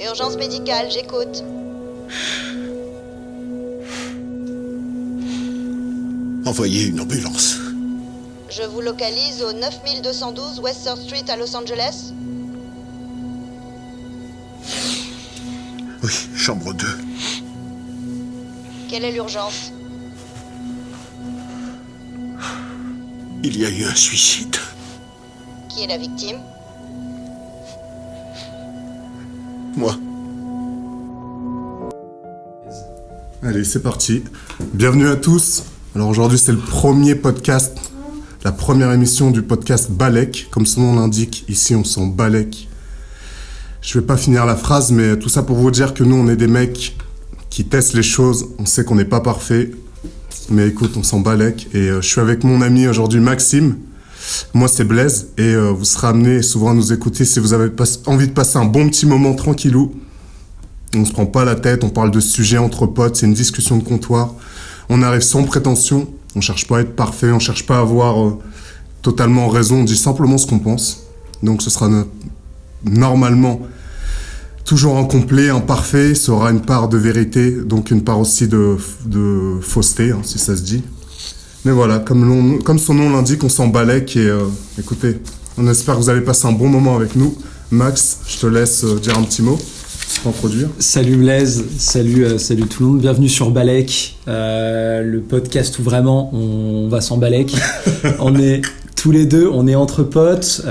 Urgence médicale, j'écoute. Envoyez une ambulance. Je vous localise au 9212 West Third Street à Los Angeles. Oui, chambre 2. Quelle est l'urgence? Il y a eu un suicide. Qui est la victime? Moi. Allez, c'est parti. Bienvenue à tous. Alors aujourd'hui, c'est le premier podcast, la première émission du podcast Balek. Comme son nom l'indique, ici on s'en balèque. Je vais pas finir la phrase, mais tout ça pour vous dire que nous, on est des mecs qui testent les choses. On sait qu'on n'est pas parfait, mais écoute, on s'en balèque. Et je suis avec mon ami aujourd'hui, Maxime. Moi, c'est Blaise, et vous serez amenés souvent à nous écouter si vous avez envie de passer un bon petit moment tranquillou. On se prend pas la tête, on parle de sujets entre potes, c'est une discussion de comptoir. On arrive sans prétention, on cherche pas à être parfait, on cherche pas à avoir totalement raison, on dit simplement ce qu'on pense. Donc ce sera normalement toujours incomplet, imparfait, ça aura une part de vérité, donc une part aussi de fausseté, hein, si ça se dit. Mais voilà, comme son nom l'indique, on s'en balèque et écoutez, on espère que vous allez passer un bon moment avec nous. Max, je te laisse dire un petit mot. Introduire. Salut Blaise, salut tout le monde, bienvenue sur Balek, le podcast où vraiment on va s'en balèque. On est tous les deux, on est entre potes,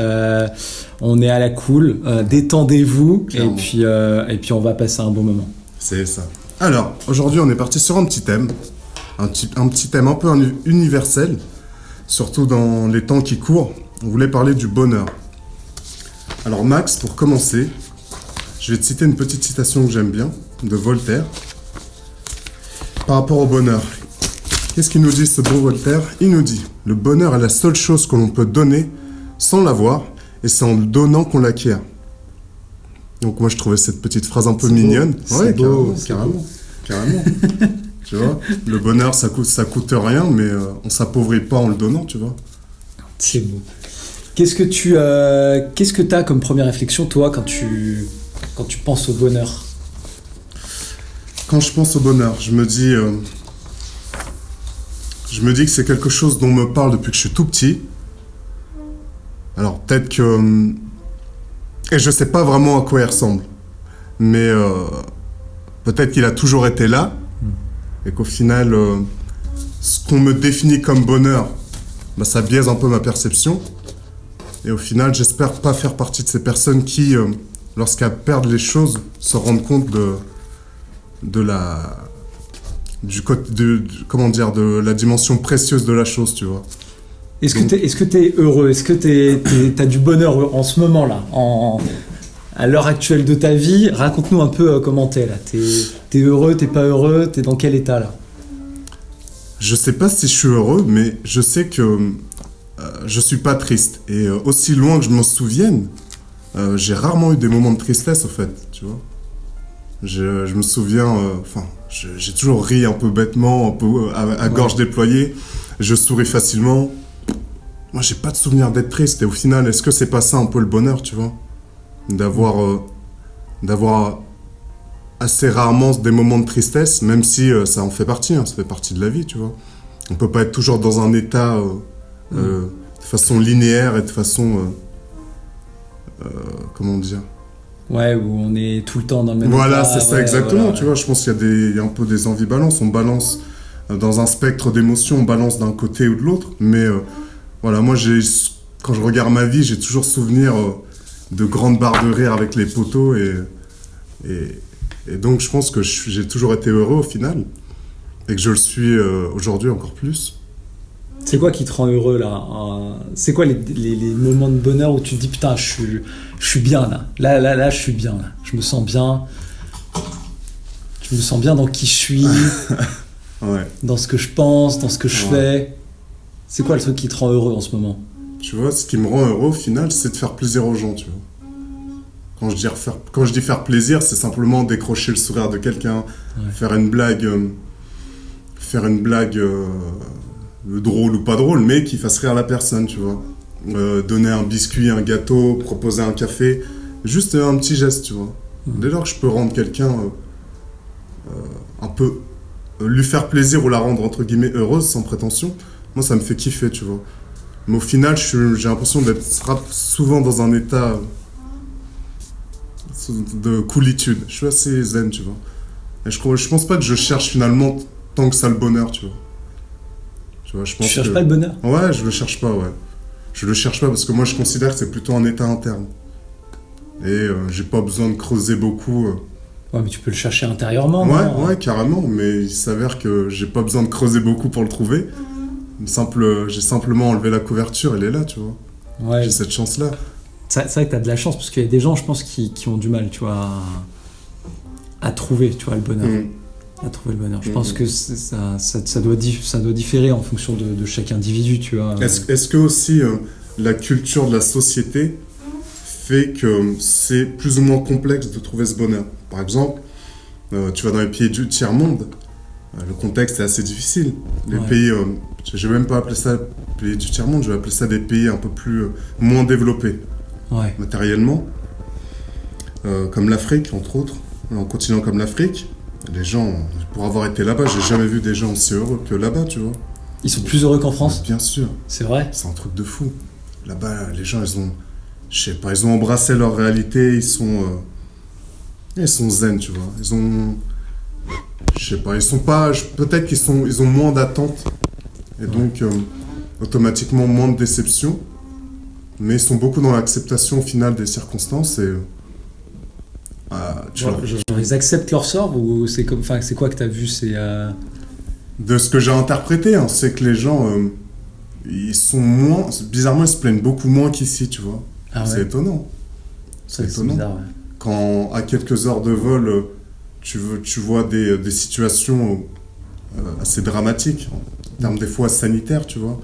on est à la cool, détendez-vous et puis on va passer un bon moment. C'est ça. Alors, aujourd'hui on est parti sur un petit thème, un petit thème un peu universel, surtout dans les temps qui courent. On voulait parler du bonheur. Alors Max, pour commencer, je vais te citer une petite citation que j'aime bien, de Voltaire, par rapport au bonheur. Qu'est-ce qu'il nous dit ce beau Voltaire? Il nous dit « Le bonheur est la seule chose que l'on peut donner sans l'avoir, et c'est en le donnant qu'on l'acquiert. » Donc moi je trouvais cette petite phrase un peu mignonne. Ouais, carrément. Tu vois, le bonheur ça coûte rien, mais on s'appauvrit pas en le donnant, tu vois. C'est beau. Qu'est-ce que t'as comme première réflexion toi quand tu penses au bonheur? Quand je pense au bonheur, je me dis que c'est quelque chose dont on me parle depuis que je suis tout petit. Alors peut-être que... Et je sais pas vraiment à quoi il ressemble. Mais peut-être qu'il a toujours été là. Et qu'au final, ce qu'on me définit comme bonheur, bah, ça biaise un peu ma perception. Et au final, j'espère pas faire partie de ces personnes qui... lorsqu'elles perdent les choses, se rendent compte de la dimension précieuse de la chose, tu vois. Est-ce que t'es heureux? Est-ce que t'as du bonheur en ce moment là, à l'heure actuelle de ta vie? Raconte-nous un peu comment t'es là. T'es heureux? T'es pas heureux? T'es dans quel état là? Je sais pas si je suis heureux, mais je sais que je suis pas triste. Et aussi loin que je m'en souvienne, j'ai rarement eu des moments de tristesse, en fait, tu vois. Je me souviens, j'ai toujours ri un peu bêtement, un peu à gorge déployée. Je souris facilement. Moi, j'ai pas de souvenir d'être triste. Et au final, est-ce que c'est pas ça un peu le bonheur, tu vois? D'avoir assez rarement des moments de tristesse, même si ça en fait partie, hein, ça fait partie de la vie, tu vois. On peut pas être toujours dans un état de façon linéaire et de façon... comment dire? Ouais, où on est tout le temps dans le même Voilà, état. c'est ça, exactement, voilà. Tu vois, je pense qu'il y a un peu des ambivalences, on balance dans un spectre d'émotions, on balance d'un côté ou de l'autre, mais voilà, moi, quand je regarde ma vie, j'ai toujours souvenir de grandes barres de rire avec les potos, et donc je pense que j'ai toujours été heureux au final, et que je le suis aujourd'hui encore plus. C'est quoi qui te rend heureux là? C'est quoi les moments de bonheur où tu te dis putain je suis bien là je suis bien là. Je me sens bien dans qui je suis. Ouais. Dans ce que je pense, dans ce que je fais. C'est quoi le truc qui te rend heureux en ce moment? Tu vois, ce qui me rend heureux au final, c'est de faire plaisir aux gens, tu vois. Quand je dis faire plaisir, c'est simplement décrocher le sourire de quelqu'un, faire une blague drôle ou pas drôle, mais qui fasse rire la personne, tu vois. Donner un biscuit, un gâteau, proposer un café, juste un petit geste, tu vois. Dès lors que je peux rendre quelqu'un un peu... lui faire plaisir ou la rendre, entre guillemets, heureuse, sans prétention, moi, ça me fait kiffer, tu vois. Mais au final, j'ai l'impression d'être souvent dans un état de coolitude. Je suis assez zen, tu vois. Et je pense pas que je cherche finalement tant que ça le bonheur, tu vois. Tu vois, je pense Tu cherches pas le bonheur? Ouais, je le cherche pas, ouais. Je le cherche pas parce que moi, je considère que c'est plutôt un état interne. Et j'ai pas besoin de creuser beaucoup. Ouais, mais tu peux le chercher intérieurement, Ouais, ouais, carrément. Mais il s'avère que j'ai pas besoin de creuser beaucoup pour le trouver. J'ai simplement enlevé la couverture, elle est là, tu vois. Ouais. J'ai cette chance-là. C'est vrai que t'as de la chance parce qu'il y a des gens, je pense, qui ont du mal, tu vois, à trouver, tu vois, le bonheur. À trouver le bonheur. Je pense que ça doit différer en fonction de chaque individu, tu vois. Est-ce que aussi la culture de la société fait que c'est plus ou moins complexe de trouver ce bonheur? Par exemple, tu vas dans les pays du tiers-monde, le contexte est assez difficile. Les pays, je vais même pas appeler ça pays du tiers-monde, je vais appeler ça des pays un peu plus moins développés matériellement, comme l'Afrique, entre autres. Un continent comme l'Afrique, les gens, pour avoir été là-bas, j'ai jamais vu des gens aussi heureux que là-bas, tu vois. Ils sont plus heureux qu'en France? Bien sûr. C'est vrai? C'est un truc de fou. Là-bas, les gens, ils ont embrassé leur réalité, ils sont zen, tu vois. Peut-être ils ont moins d'attentes et donc automatiquement moins de déception, mais ils sont beaucoup dans l'acceptation au final des circonstances et ils acceptent leur sort ou c'est quoi que t'as vu? De ce que j'ai interprété, hein, c'est que les gens ils sont moins, bizarrement ils se plaignent beaucoup moins qu'ici, tu vois. C'est étonnant. C'est étonnant. Bizarre, ouais. Quand à quelques heures de vol tu vois des situations assez dramatiques en termes des fois sanitaires, tu vois.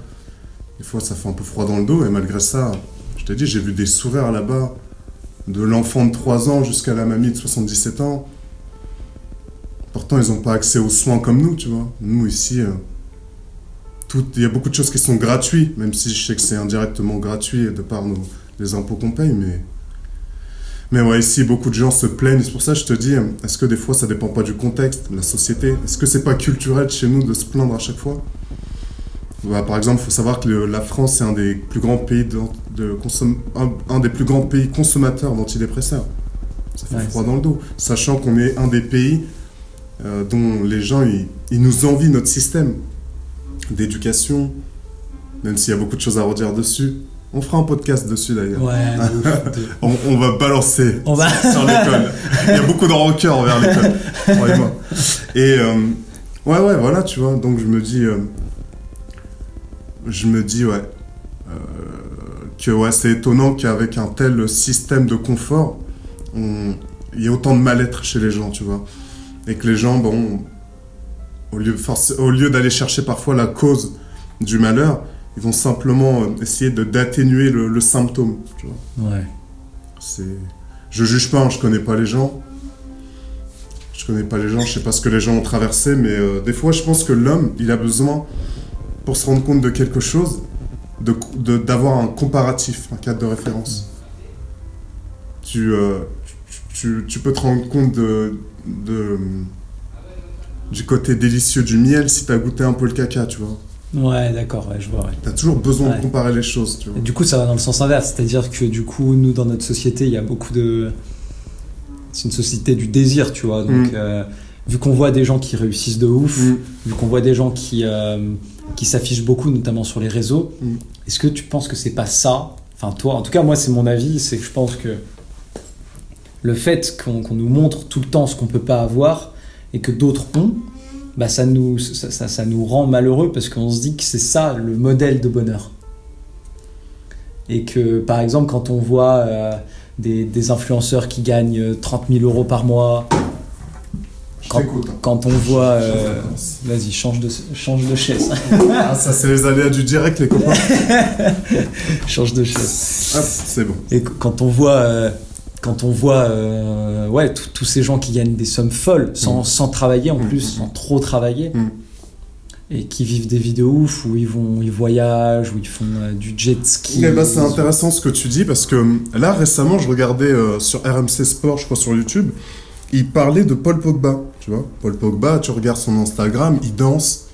Des fois ça fait un peu froid dans le dos et malgré ça, je t'ai dit, j'ai vu des sourires là-bas, de l'enfant de 3 ans jusqu'à la mamie de 77 ans. Pourtant ils n'ont pas accès aux soins comme nous, tu vois. Nous ici, il y a beaucoup de choses qui sont gratuites, même si je sais que c'est indirectement gratuit de par les impôts qu'on paye, mais ouais, ici, beaucoup de gens se plaignent. C'est pour ça que je te dis, est-ce que des fois, ça dépend pas du contexte, de la société? Est-ce que c'est pas culturel chez nous de se plaindre à chaque fois? Par exemple, il faut savoir que la France est un des plus grands pays un des plus grands pays consommateurs d'antidépresseurs. Ça fait froid dans le dos. Sachant qu'on est un des pays dont les gens, ils nous envient notre système d'éducation, même s'il y a beaucoup de choses à redire dessus. On fera un podcast dessus d'ailleurs. Ouais. On va balancer sur l'école. Il y a beaucoup de rancœur envers l'école. Croyez-moi. Et ouais, voilà, tu vois. Donc je me dis que c'est étonnant qu'avec un tel système de confort, il y ait autant de mal-être chez les gens, tu vois. Et que les gens, au lieu d'aller chercher parfois la cause du malheur, ils vont simplement essayer d'atténuer le symptôme, tu vois. Ouais. Je juge pas, hein, je connais pas les gens. Je sais pas ce que les gens ont traversé, mais des fois, je pense que l'homme, il a besoin, pour se rendre compte de quelque chose, d'avoir un comparatif, un cadre de référence. Tu peux te rendre compte du côté délicieux du miel si t'as goûté un peu le caca, tu vois. Ouais, d'accord, ouais, je vois. Ouais. T'as toujours besoin de comparer les choses, tu vois. Et du coup, ça va dans le sens inverse, c'est-à-dire que du coup, nous, dans notre société, il y a beaucoup de... C'est une société du désir, tu vois. Donc, vu qu'on voit des gens qui réussissent de ouf, vu qu'on voit des gens qui s'affichent beaucoup, notamment sur les réseaux, est-ce que tu penses que c'est pas ça? Enfin, toi, en tout cas, moi, c'est mon avis, c'est que je pense que le fait qu'on nous montre tout le temps ce qu'on peut pas avoir et que d'autres ont, bah ça nous rend malheureux parce qu'on se dit que c'est ça le modèle de bonheur. Et que par exemple quand on voit des influenceurs qui gagnent 30 000 euros par mois, quand on voit... vas-y, change de chaise. Ah, ça c'est les aléas du direct, les copains. Change de chaise. Hop, c'est bon. Et quand on voit tous ces gens qui gagnent des sommes folles sans travailler en plus, sans trop travailler, et qui vivent des vies de ouf, où ils voyagent, où ils font du jet ski. Eh ben, c'est intéressant ce que tu dis, parce que là, récemment, je regardais sur RMC Sport, je crois, sur YouTube, il parlait de Paul Pogba, tu vois. Paul Pogba, tu regardes son Instagram, il danse,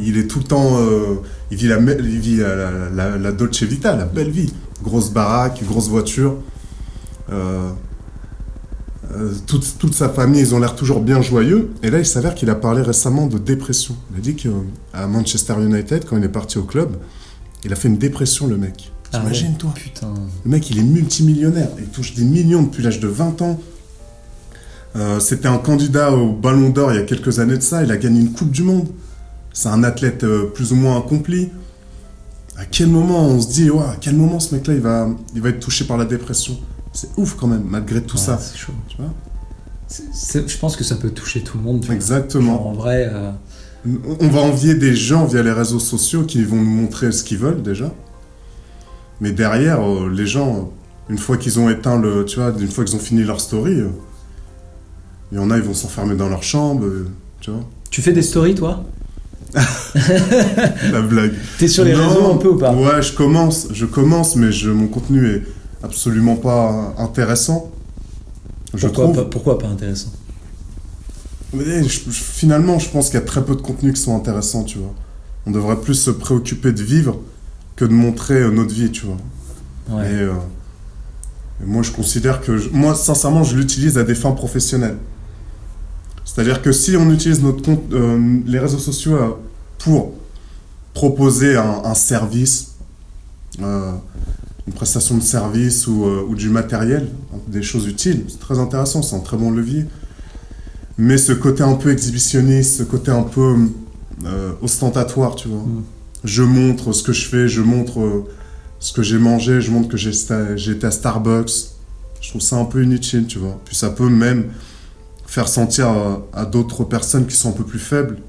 il est tout le temps... il vit la Dolce Vita, la belle vie. Grosse baraque, grosse voiture. Toute sa famille, ils ont l'air toujours bien joyeux. Et là, il s'avère qu'il a parlé récemment de dépression. Il a dit qu'à Manchester United, quand il est parti au club, il a fait une dépression, le mec. T'imagines-toi. Putain. Le mec, il est multimillionnaire. Il touche des millions depuis l'âge de 20 ans. C'était un candidat au Ballon d'Or il y a quelques années de ça. Il a gagné une Coupe du Monde. C'est un athlète plus ou moins accompli. À quel moment on se dit, à quel moment ce mec-là, il va être touché par la dépression? C'est ouf quand même, malgré tout ça. C'est chaud. Tu vois, je pense que ça peut toucher tout le monde. Tu vois. Exactement. Genre, en vrai... On va envier des gens via les réseaux sociaux qui vont nous montrer ce qu'ils veulent déjà. Mais derrière, les gens, une fois qu'ils ont éteint une fois qu'ils ont fini leur story, il y en a, ils vont s'enfermer dans leur chambre, tu vois. Tu fais des stories, toi? La blague. T'es sur les réseaux un peu ou pas? Ouais, je commence, mais mon contenu est absolument pas intéressant. Pourquoi pas intéressant? Mais finalement, je pense qu'il y a très peu de contenus qui sont intéressants, tu vois. On devrait plus se préoccuper de vivre que de montrer notre vie, tu vois. Ouais. Et moi, je considère que... Moi, sincèrement, je l'utilise à des fins professionnelles. C'est-à-dire que si on utilise notre compte, les réseaux sociaux pour proposer un service, une prestation de service ou du matériel, des choses utiles, c'est très intéressant, c'est un très bon levier. Mais ce côté un peu exhibitionniste, ce côté un peu ostentatoire, tu vois. Je montre ce que je fais, je montre ce que j'ai mangé, je montre que j'ai été à Starbucks. Je trouve ça un peu inutile, tu vois. Puis ça peut même faire sentir à d'autres personnes qui sont un peu plus faibles,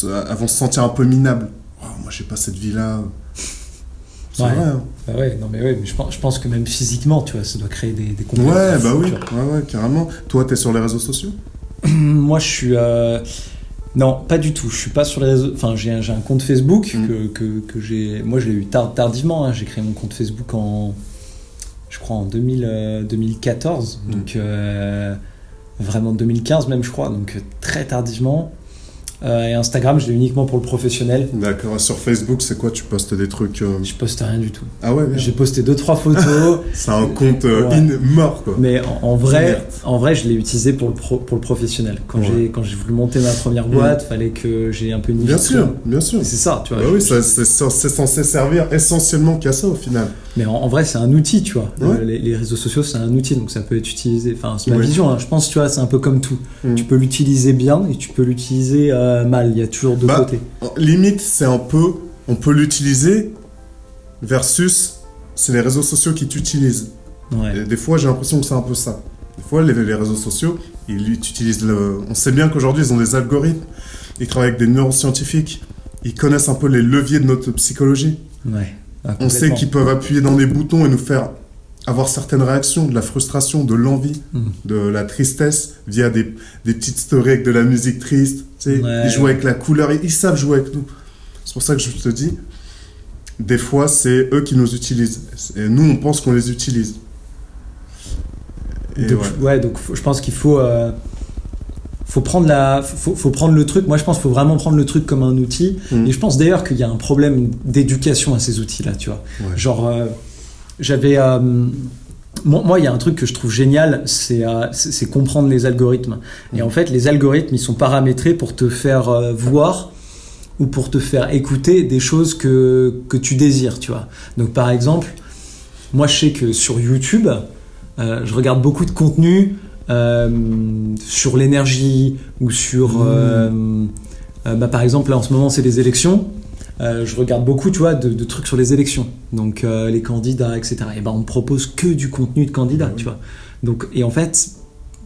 elles vont se sentir un peu minables. Moi, j'ai pas cette vie-là. C'est vrai, hein. Bah ouais, non mais ouais, mais je pense que même physiquement, tu vois, ça doit créer des complexes. Ouais, bah oui, ouais, carrément. Toi, t'es sur les réseaux sociaux? Moi, je suis... Non, pas du tout. Je suis pas sur les réseaux... Enfin, j'ai un compte Facebook que j'ai... Moi, je l'ai eu tardivement. Hein. J'ai créé mon compte Facebook je crois en 2014. Donc, vraiment 2015 même, je crois. Donc, très tardivement. Et Instagram, je l'ai uniquement pour le professionnel. D'accord. Et sur Facebook, c'est quoi? Tu postes des trucs Je poste rien du tout. Ah ouais, merde. J'ai posté 2-3 photos. C'est un compte mort, quoi. Mais en vrai, je l'ai utilisé pour le professionnel. Quand j'ai voulu monter ma première boîte, fallait que j'ai un peu une Bien sûr. C'est ça, tu vois. Bah oui, c'est censé servir essentiellement qu'à ça, au final. Mais en vrai, c'est un outil, tu vois. Ouais. Les réseaux sociaux, c'est un outil, donc ça peut être utilisé. Enfin, c'est ma vision, hein. Je pense, tu vois, c'est un peu comme tout. Tu peux l'utiliser bien et tu peux l'utiliser mal. Il y a toujours deux côtés. Limite, c'est un peu... On peut l'utiliser versus... C'est les réseaux sociaux qui t'utilisent. Ouais. Et des fois, j'ai l'impression que c'est un peu ça. Des fois, les réseaux sociaux, ils utilisent On sait bien qu'aujourd'hui, ils ont des algorithmes. Ils travaillent avec des neuroscientifiques. Ils connaissent un peu les leviers de notre psychologie. Ouais. On sait qu'ils peuvent appuyer dans des boutons et nous faire avoir certaines réactions, de la frustration, de l'envie, de la tristesse, via des petites stories avec de la musique triste. Tu sais, ils jouent avec la couleur, ils savent jouer avec nous. C'est pour ça que je te dis, des fois, c'est eux qui nous utilisent. Et nous, on pense qu'on les utilise. Et donc je pense qu'il faut prendre faut prendre le truc. Moi, je pense qu'il faut vraiment prendre le truc comme un outil. Et je pense d'ailleurs qu'il y a un problème d'éducation à ces outils-là, tu vois. Ouais. Genre, j'avais... moi, il y a un truc que je trouve génial, c'est comprendre les algorithmes. Et en fait, les algorithmes, ils sont paramétrés pour te faire voir ou pour te faire écouter des choses que tu désires, tu vois. Donc, par exemple, moi, je sais que sur YouTube, je regarde beaucoup de contenu sur l'énergie ou sur... par exemple, là, en ce moment, c'est les élections. Je regarde beaucoup, tu vois, de trucs sur les élections, donc les candidats, etc. Et on me propose que du contenu de candidats, tu vois. Donc, et en fait,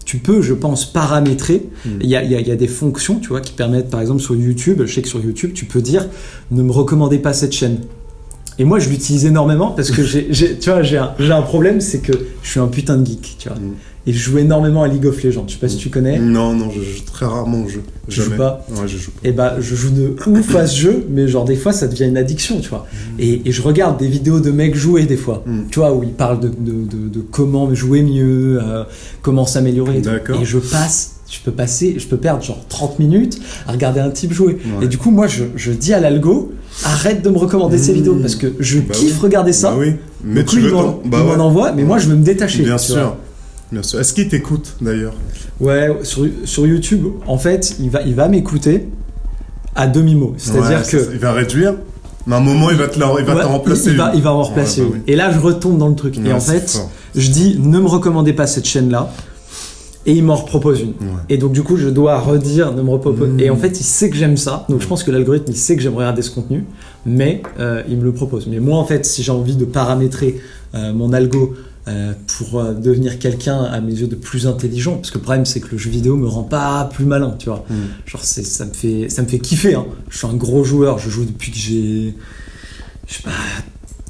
tu peux, je pense, paramétrer. Il y a des fonctions, tu vois, qui permettent, par exemple, sur YouTube, je sais que sur YouTube, tu peux dire ne me recommandez pas cette chaîne. Et moi, je l'utilise énormément parce que j'ai un problème, c'est que je suis un putain de geek, tu vois. Et je joue énormément à League of Legends. Je sais pas si tu connais. Non, je joue très rarement au jeu. Tu joues pas? Ouais, je joue pas. Et bah, je joue de ouf à ce jeu, mais genre des fois ça devient une addiction, tu vois. Et je regarde des vidéos de mecs jouer des fois, tu vois, où ils parlent de comment jouer mieux, comment s'améliorer. Et tout. D'accord. Et je peux perdre genre 30 minutes à regarder un type jouer. Ouais. Et du coup, moi, je dis à l'algo, arrête de me recommander ces vidéos parce que je kiffe regarder ça. Bah oui. Mais donc tu lui, veux il m'en envoie, mais moi, je veux me détacher. Bien tu sûr. vois. Bien sûr. Est-ce qu'il t'écoute d'ailleurs? Ouais, sur YouTube, en fait, il va m'écouter à demi-mot. C'est-à-dire que il va réduire, mais à un moment, il va te remplacer. Il va en remplacer. Ouais, bah oui. Et là, je retombe dans le truc. Ouais, et en c'est fait, fort. je dis, ne me recommandez pas cette chaîne-là. Et il m'en repropose une. Ouais. Et donc, du coup, je dois redire, ne me repropose. Et en fait, il sait que j'aime ça. Donc, je pense que l'algorithme, il sait que j'aime regarder ce contenu. Mais il me le propose. Mais moi, en fait, si j'ai envie de paramétrer mon algo pour devenir quelqu'un à mes yeux de plus intelligent, parce que le problème c'est que le jeu vidéo me rend pas plus malin, tu vois. Genre ça me fait kiffer, hein. Je suis un gros joueur, je joue depuis que j'ai, je sais pas,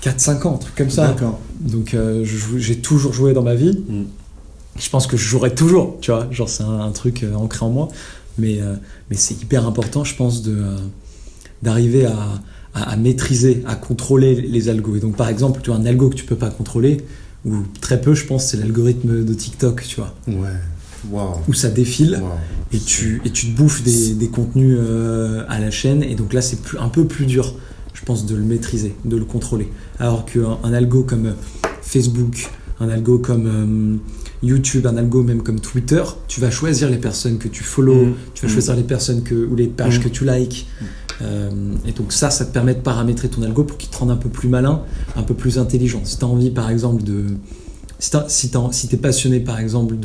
4-5 ans, un truc comme ça. D'accord. Donc j'ai toujours joué dans ma vie. Je pense que je jouerai toujours, tu vois. Genre c'est un truc ancré en moi, mais c'est hyper important, je pense, d'arriver à maîtriser, à contrôler les algos. Et donc par exemple, tu as un algo que tu peux pas contrôler, ou très peu, je pense, c'est l'algorithme de TikTok, tu vois. Ouais. Waouh. Où ça défile, Wow. et tu te bouffes des contenus à la chaîne, et donc là c'est un peu plus dur, je pense, de le maîtriser, de le contrôler. Alors qu'un algo comme Facebook, un algo comme YouTube, un algo même comme Twitter, tu vas choisir les personnes que tu follow, tu vas choisir les personnes ou les pages que tu likes. Et donc ça te permet de paramétrer ton algo pour qu'il te rende un peu plus malin, un peu plus intelligent. Si tu as envie, par exemple, si t'es passionné, par exemple,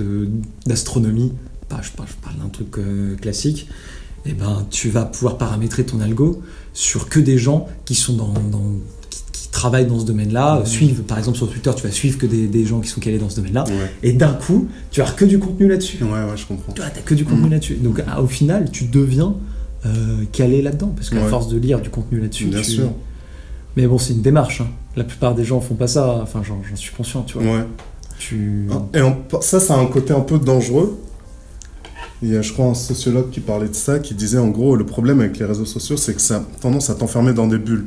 d'astronomie, je parle d'un truc classique, et ben tu vas pouvoir paramétrer ton algo sur que des gens qui sont qui travaillent dans ce domaine-là, suivent, par exemple sur Twitter, tu vas suivre que des gens qui sont calés dans ce domaine-là, et d'un coup, tu vas avoir que du contenu là-dessus. Ouais, je comprends. Tu vois, t'as que du contenu là-dessus. Donc au final, tu deviens calé là-dedans, parce qu'à force de lire du contenu là-dessus, bien sûr. Mais bon, c'est une démarche, hein. La plupart des gens font pas ça, enfin j'en suis conscient, tu vois. Ouais. Ça a un côté un peu dangereux. Il y a, je crois, un sociologue qui parlait de ça, qui disait en gros, le problème avec les réseaux sociaux, c'est que ça a tendance à t'enfermer dans des bulles.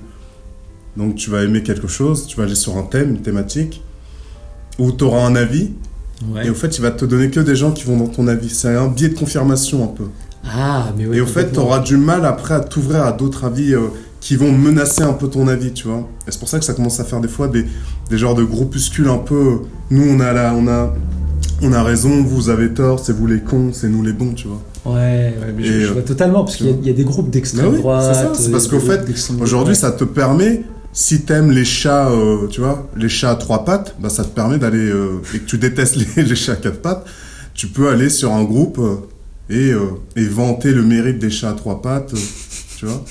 Donc tu vas aimer quelque chose, tu vas aller sur un thème, une thématique, où tu auras un avis, et au fait, il va te donner que des gens qui vont dans ton avis. C'est un biais de confirmation un peu. Ah, mais oui. Et au fait, tu auras du mal après à t'ouvrir à d'autres avis qui vont menacer un peu ton avis, tu vois. Et c'est pour ça que ça commence à faire des fois des genres de groupuscules un peu. Nous, on a raison, vous avez tort, c'est vous les cons, c'est nous les bons, tu vois. Ouais, mais je vois totalement, parce qu'il y a des groupes d'extrême droite. C'est ça, c'est parce qu'au fait, aujourd'hui, ça te permet, si t'aimes les chats, tu vois, les chats à 3 pattes, bah ça te permet d'aller, et que tu détestes les chats à 4 pattes, tu peux aller sur un groupe et vanter le mérite des chats à 3 pattes, tu vois.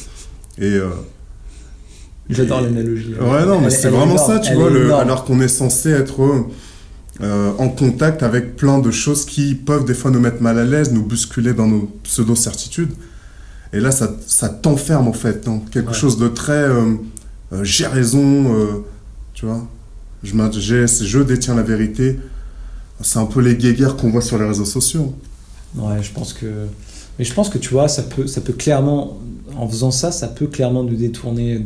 J'adore l'analogie. Ouais, non, mais c'est vraiment ça, tu vois, alors qu'on est censé être en contact avec plein de choses qui peuvent des fois nous mettre mal à l'aise, nous bousculer dans nos pseudo-certitudes. Et là, ça t'enferme, en fait, dans quelque chose de très... j'ai raison, tu vois. Je détiens la vérité. C'est un peu les guéguerres qu'on voit sur les réseaux sociaux. Ouais, je pense que tu vois, ça peut clairement, en faisant ça, ça peut clairement nous détourner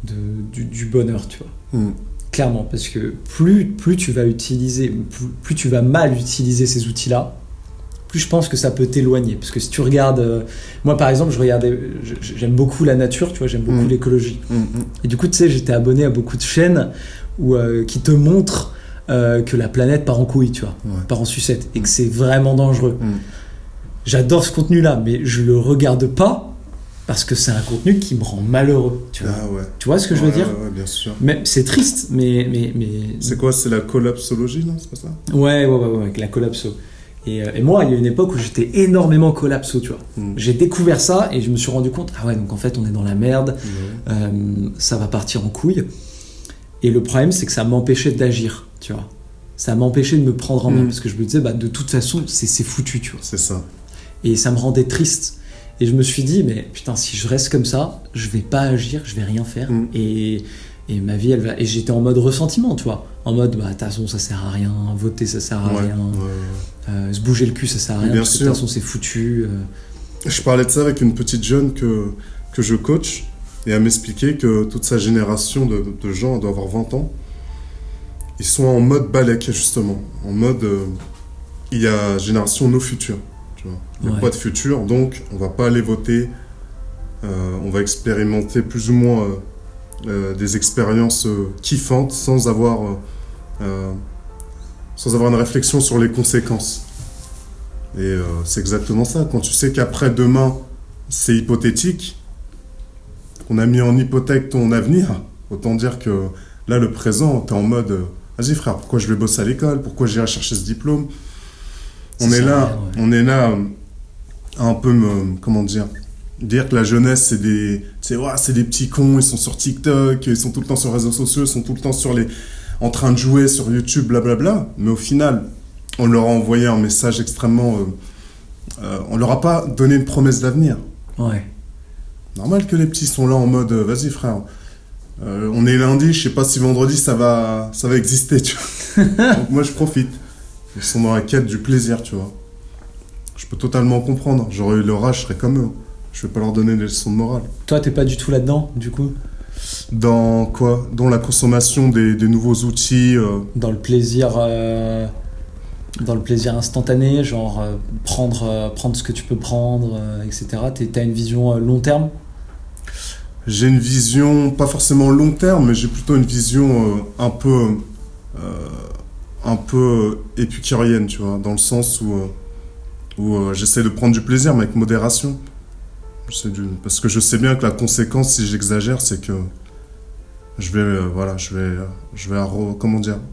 du bonheur, tu vois. Clairement, parce que plus tu vas utiliser, plus tu vas mal utiliser ces outils-là, plus je pense que ça peut t'éloigner. Parce que si tu regardes, moi par exemple, j'aime beaucoup la nature, tu vois, j'aime beaucoup l'écologie. Et du coup, tu sais, j'étais abonné à beaucoup de chaînes qui te montrent que la planète part en couille, tu vois, part en sucette, et que c'est vraiment dangereux. J'adore ce contenu-là, mais je le regarde pas parce que c'est un contenu qui me rend malheureux. Tu vois ce que je veux dire ? Ouais, bien sûr. Mais c'est triste, mais... C'est quoi ? C'est la collapsologie, non ? C'est pas ça ? Ouais, la collapso. Et moi, il y a une époque où j'étais énormément collapso, tu vois. J'ai découvert ça et je me suis rendu compte, ah ouais, donc en fait, on est dans la merde, ça va partir en couille. Et le problème, c'est que ça m'empêchait d'agir, tu vois. Ça m'empêchait de me prendre en main, parce que je me disais, de toute façon, c'est foutu, tu vois. C'est ça. Et ça me rendait triste. Et je me suis dit, mais putain, si je reste comme ça, je vais pas agir, je vais rien faire. Et ma vie, elle va... Et j'étais en mode ressentiment, tu vois. en mode, bah, de toute façon, ça sert à rien, voter, ça sert à Ouais, rien, ouais. se bouger le cul, ça sert à rien, Bien parce que de sûr. toute façon, c'est foutu. Je parlais de ça avec une petite jeune que je coach, et elle m'expliquait que toute sa génération de gens, elle doit avoir 20 ans, ils sont en mode Balek, justement. En mode, il y a génération no futur. Tu vois. Il n'y a Ouais. pas de futur, donc on va pas aller voter. On va expérimenter plus ou moins des expériences kiffantes sans avoir une réflexion sur les conséquences. Et c'est exactement ça. Quand tu sais qu'après demain, c'est hypothétique, qu'on a mis en hypothèque ton avenir, autant dire que là, le présent, t'es en mode vas-y frère, pourquoi je vais bosser à l'école? Pourquoi j'irai chercher ce diplôme? Ça sert à rien, ouais. On est là à un peu comment dire que la jeunesse c'est des petits cons, ils sont sur TikTok, ils sont tout le temps sur les réseaux sociaux, ils sont tout le temps en train de jouer sur YouTube, blablabla. Mais au final, on leur a envoyé un message extrêmement on leur a pas donné une promesse d'avenir. Ouais. Normal que les petits sont là en mode vas-y frère, on est lundi, je sais pas si vendredi ça va exister, tu vois. Donc moi je profite. Ils sont dans la quête du plaisir, tu vois. Je peux totalement comprendre. J'aurais eu le rage, je serais comme eux. Je vais pas leur donner des leçons de morale. Toi, t'es pas du tout là-dedans, du coup? Dans quoi? Dans la consommation des nouveaux outils. Dans le plaisir instantané, genre prendre ce que tu peux prendre, etc. T'as une vision long terme? J'ai une vision, pas forcément long terme, mais j'ai plutôt une vision un peu épicurienne, tu vois, dans le sens où j'essaie de prendre du plaisir, mais avec modération. Parce que je sais bien que la conséquence, si j'exagère, c'est que je vais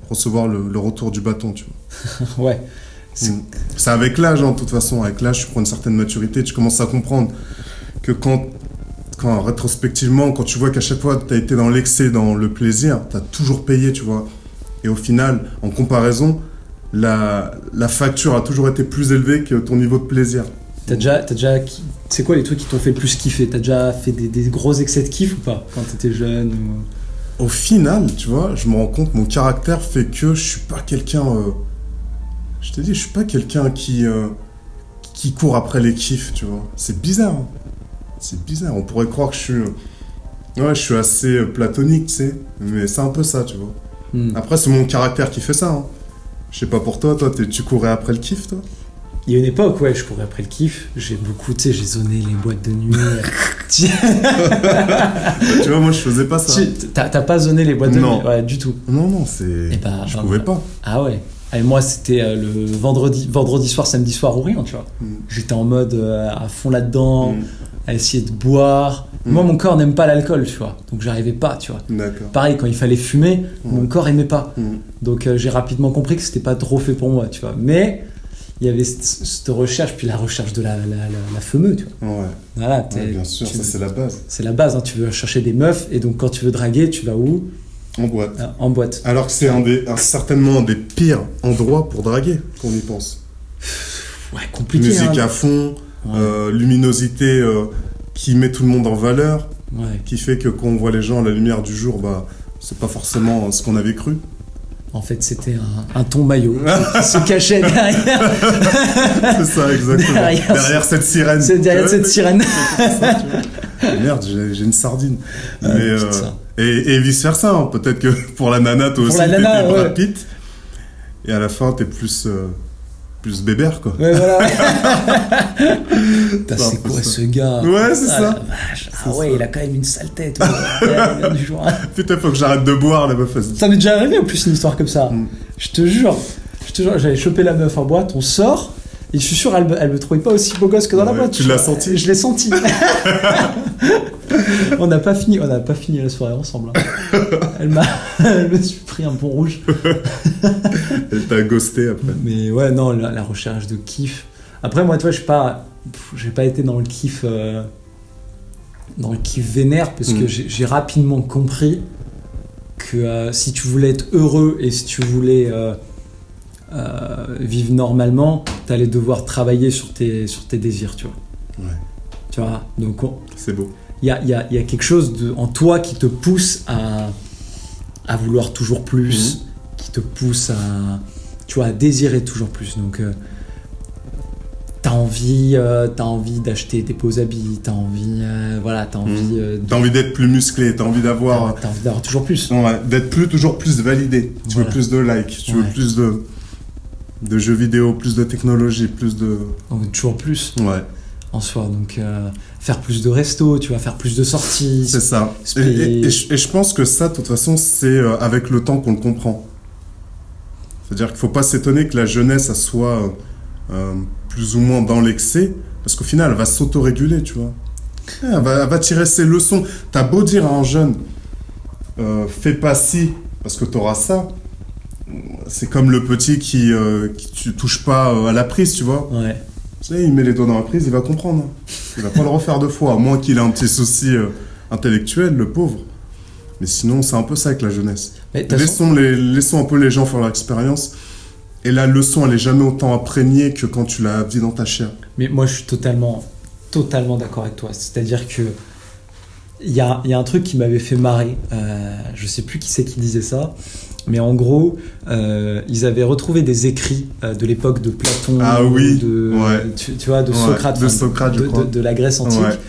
recevoir le retour du bâton, tu vois. Ouais. C'est avec l'âge, hein, de toute façon. Avec l'âge, tu prends une certaine maturité, tu commences à comprendre que quand rétrospectivement, quand tu vois qu'à chaque fois, tu as été dans l'excès, dans le plaisir, tu as toujours payé, tu vois. Et au final, en comparaison, la facture a toujours été plus élevée que ton niveau de plaisir. C'est quoi les trucs qui t'ont fait le plus kiffer? T'as déjà fait des gros excès de kiff ou pas? Quand t'étais jeune ou... Au final, tu vois, je me rends compte, mon caractère fait que je suis pas quelqu'un... je t'ai dit, je suis pas quelqu'un qui court après les kiffs, tu vois. C'est bizarre. Hein. C'est bizarre. On pourrait croire que je suis assez platonique, tu sais. Mais c'est un peu ça, tu vois. Après, c'est mon caractère qui fait ça. Hein. Je sais pas pour toi, tu courais après le kiff, toi? Il y a une époque, ouais, je courais après le kiff. J'ai beaucoup, tu sais, j'ai zoné les boîtes de nuit. Tu vois, moi, je faisais pas ça. T'as pas zoné les boîtes de nuit? Ouais, du tout. Non, c'est... je pouvais pas. Ah ouais. Et moi, c'était le vendredi soir, samedi soir ou rien, tu vois. J'étais en mode à fond là-dedans, à essayer de boire. Moi, mon corps n'aime pas l'alcool, tu vois. Donc, j'arrivais pas, tu vois. D'accord. Pareil, quand il fallait fumer, mon corps aimait pas. Donc, j'ai rapidement compris que c'était pas trop fait pour moi, tu vois. Mais il y avait cette recherche, puis la recherche de la fameuse, tu vois. Ouais. Voilà, Ouais, bien sûr, ça c'est la base. C'est la base, hein. Tu veux chercher des meufs, et donc quand tu veux draguer, tu vas où? En boîte. En boîte. Alors que c'est certainement un des pires endroits pour draguer, qu'on y pense. Ouais, compliqué. Musique à fond, luminosité qui met tout le monde en valeur, qui fait que quand on voit les gens à la lumière du jour, bah, c'est pas forcément ce qu'on avait cru. En fait, c'était un ton maillot qui se cachait derrière. C'est ça, exactement. Derrière cette sirène. C'est derrière cette sirène. Merde, j'ai une sardine. Mais, et vice versa, hein. Peut-être que pour la nana, toi aussi, t'étais Brad Pitt. Et à la fin, t'es plus bébert, quoi. Ouais, voilà. Putain, c'est quoi ce gars? Ouais, c'est ça. La vache. Il a quand même une sale tête. Putain, faut que j'arrête de boire, la meuf. Ça m'est déjà arrivé en plus une histoire comme ça. Je te jure, j'avais chopé la meuf en boîte, on sort. Et je suis sûr, elle me trouvait pas aussi beau gosse que dans la boîte. Tu l'as senti? Je l'ai senti. On n'a pas fini la soirée ensemble. Hein. Elle me suis pris un bon rouge. Elle t'a ghosté après. Mais ouais, non, la recherche de kiff. Après, moi, tu vois, j'ai pas été dans le kiff vénère, parce que j'ai rapidement compris que si tu voulais être heureux et si tu voulais vivre normalement, t'allais devoir travailler sur tes désirs, tu vois. Ouais. Tu vois, donc c'est beau. Il y a quelque chose en toi qui te pousse à vouloir toujours plus, qui te pousse à, tu vois, à désirer toujours plus. Donc, t'as envie d'acheter des beaux habits, t'as envie d'être plus musclé, t'as envie d'avoir toujours plus. Ouais, d'être toujours plus validé. Tu veux plus de likes, tu veux plus de jeux vidéo, plus de technologie, plus de... On veut toujours plus. Ouais. En soi, donc faire plus de restos, tu vas faire plus de sorties. C'est ça. Et je pense que ça, de toute façon, c'est avec le temps qu'on le comprend. C'est-à-dire qu'il ne faut pas s'étonner que la jeunesse, ça soit plus ou moins dans l'excès, parce qu'au final, elle va s'autoréguler, tu vois. Elle va tirer ses leçons. T'as beau dire à un jeune, fais pas ci, parce que t'auras ça. C'est comme le petit qui tu touches pas à la prise, tu vois. Ouais. Tu sais, il met les doigts dans la prise, il va comprendre. Il va pas le refaire 2 fois, à moins qu'il ait un petit souci intellectuel, le pauvre. Mais sinon, c'est un peu ça avec la jeunesse. Laissons un peu les gens faire leur expérience. Et la leçon, elle est jamais autant imprégnée que quand tu la vis dans ta chair. Mais moi, je suis totalement d'accord avec toi. C'est-à-dire que il y a un truc qui m'avait fait marrer. Je sais plus qui c'est qui disait ça. Mais en gros, ils avaient retrouvé des écrits de l'époque de Platon, tu vois, de Socrate, de la Grèce antique,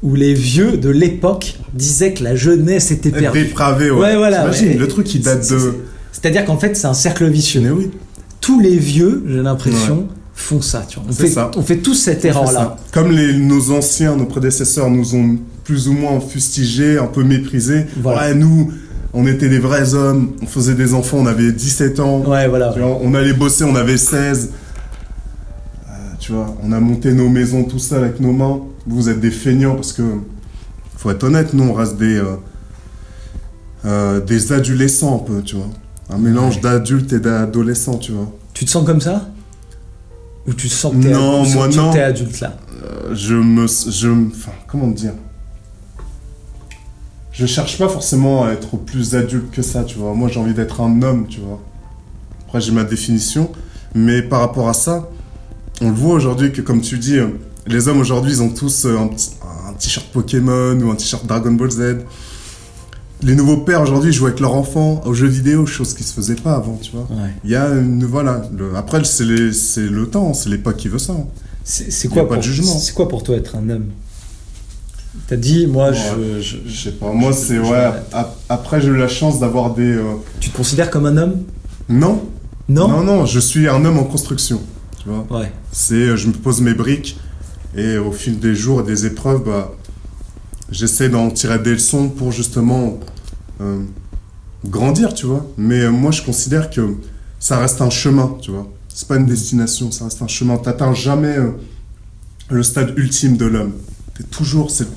où les vieux de l'époque disaient que la jeunesse était perdue. Dépravée, ouais. Voilà. T'imagines, le truc qui date de... C'est-à-dire qu'en fait, c'est un cercle vicieux. Mais oui. Tous les vieux, j'ai l'impression, font ça. Tu vois. On fait tous cette erreur-là. Comme nos anciens, nos prédécesseurs nous ont plus ou moins fustigés, un peu méprisés. Voilà. Ouais, nous... On était des vrais hommes, on faisait des enfants, on avait 17 ans. Ouais, voilà. Tu vois, on allait bosser, on avait 16. Tu vois, on a monté nos maisons tout seul avec nos mains. Vous êtes des feignants parce que, faut être honnête, nous on reste des adolescents un peu, tu vois. Un mélange d'adultes et d'adolescents, tu vois. Tu te sens comme ça ? Ou tu sens que t'es adulte là ? Comment te dire ? Je cherche pas forcément à être plus adulte que ça, tu vois. Moi, j'ai envie d'être un homme, tu vois. Après, j'ai ma définition. Mais par rapport à ça, on le voit aujourd'hui que, comme tu dis, les hommes aujourd'hui, ils ont tous un t-shirt Pokémon ou un t-shirt Dragon Ball Z. Les nouveaux pères, aujourd'hui, jouent avec leurs enfants aux jeux vidéo, chose qui se faisait pas avant, tu vois. Ouais. Il y a après, c'est le temps, c'est l'époque qui veut ça. C'est quoi pour toi être un homme ? T'as dit, moi, je sais pas. Moi, c'est après, j'ai eu la chance d'avoir des. Tu te considères comme un homme ? Non. Non, je suis un homme en construction. Tu vois. Ouais. Je me pose mes briques et au fil des jours et des épreuves, j'essaie d'en tirer des leçons pour justement grandir, tu vois. Mais moi, je considère que ça reste un chemin, tu vois. C'est pas une destination, ça reste un chemin. T'atteins jamais le stade ultime de l'homme.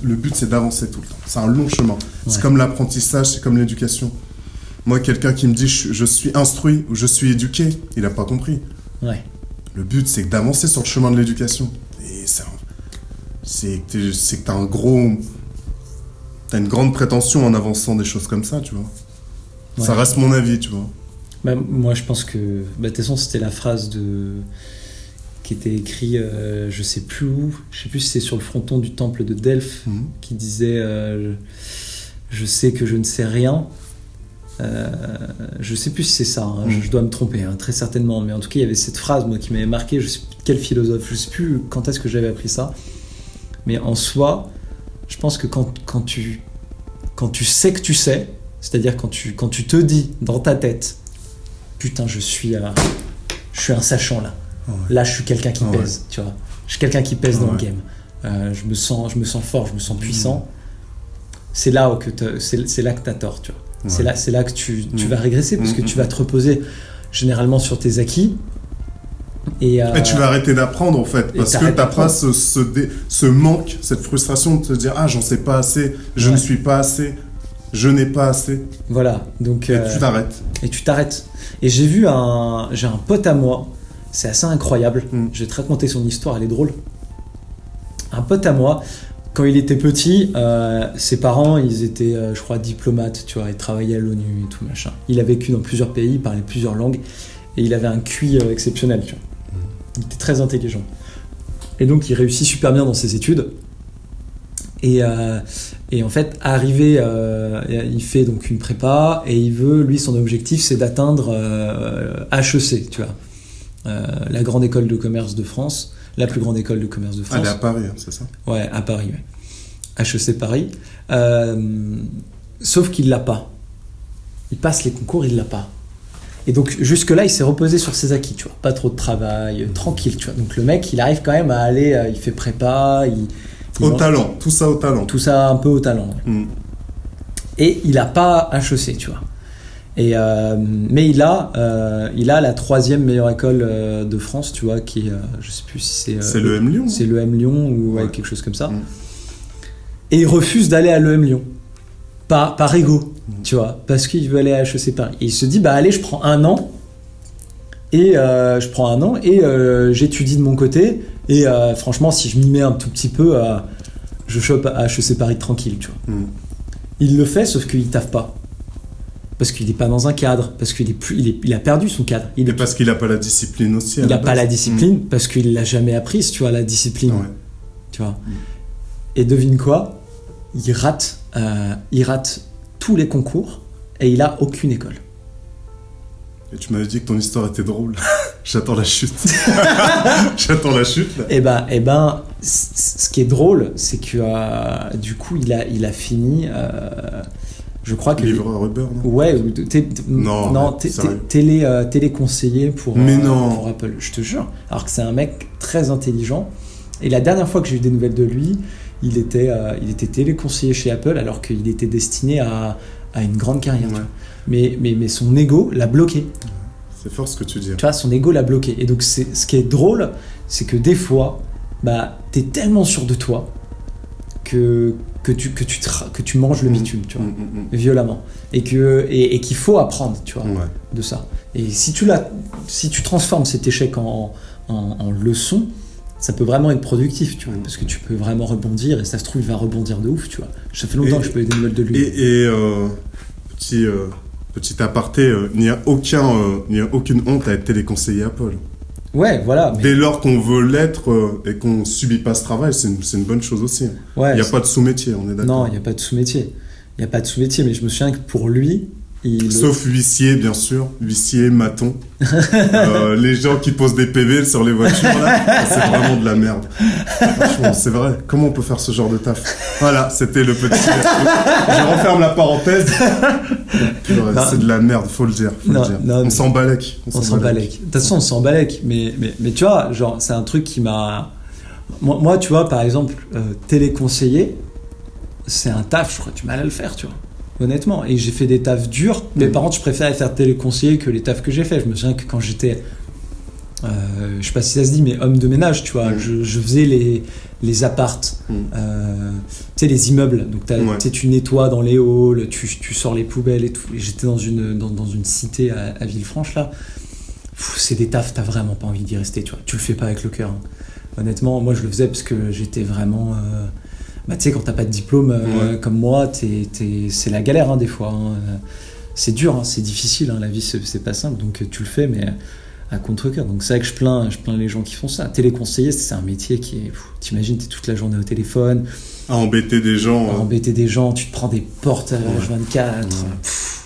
Le but, c'est d'avancer tout le temps. C'est un long chemin. Ouais. C'est comme l'apprentissage, c'est comme l'éducation. Moi, quelqu'un qui me dit je suis instruit ou je suis éduqué, il n'a pas compris. Ouais. Le but, c'est d'avancer sur le chemin de l'éducation. Et c'est que t'as une grande prétention en avançant des choses comme ça, tu vois. Ouais. Ça reste mon avis, tu vois. Moi, je pense que... de toute façon, c'était la phrase qui était écrit, je sais plus où, je sais plus si c'est sur le fronton du temple de Delphes, qui disait je sais que je ne sais rien. Je sais plus si c'est ça, hein, je dois me tromper, hein, très certainement, mais en tout cas il y avait cette phrase moi qui m'avait marqué, je sais plus quel philosophe, je sais plus quand est-ce que j'avais appris ça, mais en soi, je pense que quand tu sais que tu sais, c'est-à-dire quand tu te dis dans ta tête, putain je suis un sachant là. Ouais. Là, je suis quelqu'un qui pèse, tu vois. Je suis quelqu'un qui pèse dans le game. Je me sens fort, je me sens puissant. C'est là que t'as tort, tu vois. Ouais. C'est là que tu vas régresser parce que tu vas te reposer généralement sur tes acquis. Et tu vas arrêter d'apprendre en fait parce que t'as pas ce manque, cette frustration de te dire j'en sais pas assez, je ne suis pas assez, je n'ai pas assez. Voilà, donc tu t'arrêtes. Et j'ai un pote à moi. C'est assez incroyable. Je vais te raconter son histoire, elle est drôle. Un pote à moi, quand il était petit, ses parents, ils étaient, je crois, diplomates, tu vois, ils travaillaient à l'ONU et tout, machin. Il a vécu dans plusieurs pays, il parlait plusieurs langues, et il avait un QI exceptionnel, tu vois. Il était très intelligent. Et donc, il réussit super bien dans ses études. Et en fait, arrivé, il fait donc une prépa et il veut, lui, son objectif, c'est d'atteindre HEC, tu vois, la grande école de commerce de France, la plus grande école de commerce de France. Elle est à Paris, hein, c'est ça? Ouais, à Paris, ouais. HEC Paris. Sauf qu'il l'a pas. Il passe les concours, il l'a pas. Et donc jusque-là, il s'est reposé sur ses acquis, tu vois. Pas trop de travail, tranquille, tu vois. Donc le mec, il arrive quand même à aller, il fait prépa, talent, tout ça au talent. Tout ça un peu au talent. Ouais. Et il a pas HEC, tu vois. Et mais il a la 3e meilleure école de France, tu vois, qui est, je sais plus si c'est. C'est l'EM Lyon. C'est l'EM Lyon ou ouais, quelque chose comme ça. Et il refuse d'aller à l'EM Lyon. Par ego, tu vois, parce qu'il veut aller à HEC Paris. Et il se dit, bah allez, je prends un an et j'étudie de mon côté. Et franchement, si je m'y mets un tout petit peu, je chope à HEC Paris tranquille, tu vois. Il le fait, sauf qu'il taffe pas. Parce qu'il n'est pas dans un cadre, parce qu'il il a perdu son cadre. Et parce qu'il n'a pas la discipline aussi. Il n'a pas la discipline, parce qu'il l'a jamais apprise, tu vois, la discipline. Ouais. Tu vois. Et devine quoi ? Il rate tous les concours et il a aucune école. Et tu m'avais dit que ton histoire était drôle. J'attends la chute. J'attends la chute. Là. Et ben, ce qui est drôle, c'est que du coup, il a fini. Je crois que livreur Uber, non? Ouais, téléconseiller pour Apple. Je te jure. Alors que c'est un mec très intelligent. Et la dernière fois que j'ai eu des nouvelles de lui, il était téléconseiller chez Apple alors qu'il était destiné à une grande carrière. Ouais. Mais son ego l'a bloqué. C'est fort ce que tu dis. Tu vois, son ego l'a bloqué. Et donc, ce qui est drôle, c'est que des fois, t'es tellement sûr de toi que tu manges le bitume, tu vois, violemment. Et qu'il faut apprendre, tu vois, de ça. Et si tu transformes cet échec en leçon, ça peut vraiment être productif, tu vois, parce que tu peux vraiment rebondir, et ça se trouve, il va rebondir de ouf, tu vois. Ça fait longtemps que je peux aider des nouvelles de lui. Petit aparté, il n'y a aucune honte à être téléconseiller Apple. Ouais, voilà. Dès lors qu'on veut l'être et qu'on ne subit pas ce travail, c'est une bonne chose aussi. Ouais, il n'y a pas de sous-métier, on est d'accord. Non, il n'y a pas de sous-métier. Mais je me souviens que pour lui... Sauf huissier, bien sûr. Huissier, maton. Les gens qui posent des PV sur les voitures, là, c'est vraiment de la merde. Franchement, c'est vrai. Comment on peut faire ce genre de taf? Voilà, c'était le petit... Je referme la parenthèse. C'est de la merde, faut le dire. On s'en balèque. On s'en balèque. De toute façon, on s'en balèque. Mais tu vois, genre, c'est un truc qui m'a... Moi, tu vois, par exemple, téléconseiller, c'est un taf, je crois, du mal à le faire, tu vois. Honnêtement, et j'ai fait des tafs durs, mais par contre je préférais faire téléconseiller que les tafs que j'ai fait. Je me souviens que quand j'étais je sais pas si ça se dit, mais homme de ménage, tu vois, je faisais les appartes, tu sais, les immeubles, donc tu nettoies dans les halls, tu sors les poubelles et tout. Et j'étais dans une cité à Villefranche là. C'est des tafs, t'as vraiment pas envie d'y rester, tu vois, tu le fais pas avec le cœur, hein. Honnêtement, moi je le faisais parce que j'étais vraiment tu sais, quand t'as pas de diplôme comme moi, c'est la galère, hein, des fois, hein. C'est dur, hein, c'est difficile, hein, la vie c'est pas simple, donc tu le fais, mais à contre-cœur. Donc c'est vrai que je plains les gens qui font ça. Téléconseiller, c'est un métier qui est... T'imagines, t'es toute la journée au téléphone. À embêter des gens. Tu te prends des portes à H24.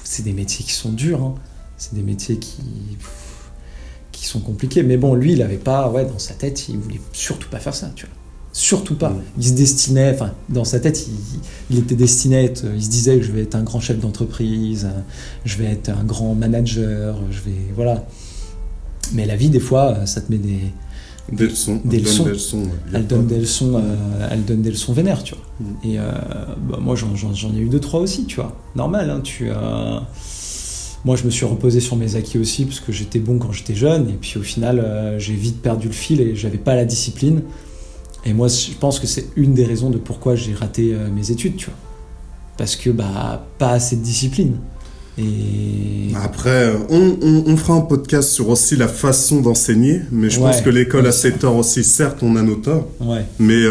C'est des métiers qui sont durs, hein. C'est des métiers qui sont compliqués. Mais bon, lui, il avait pas... Ouais, dans sa tête, il voulait surtout pas faire ça, tu vois. Surtout pas. Il se destinait, enfin, dans sa tête, il était destiné à être, il se disait que je vais être un grand chef d'entreprise, je vais être un grand manager, voilà. Mais la vie, des fois, ça te met des leçons. Elle donne des leçons vénères, tu vois. Et moi, j'en ai eu 2-3 aussi, tu vois. Normal, hein, Moi, je me suis reposé sur mes acquis aussi, parce que j'étais bon quand j'étais jeune, et puis au final, j'ai vite perdu le fil et j'avais pas la discipline. Et moi, je pense que c'est une des raisons de pourquoi j'ai raté mes études, tu vois. Parce que, pas assez de discipline. Et... Après, on fera un podcast sur aussi la façon d'enseigner, mais je pense que l'école a ses torts aussi. Certes, on a nos torts, mais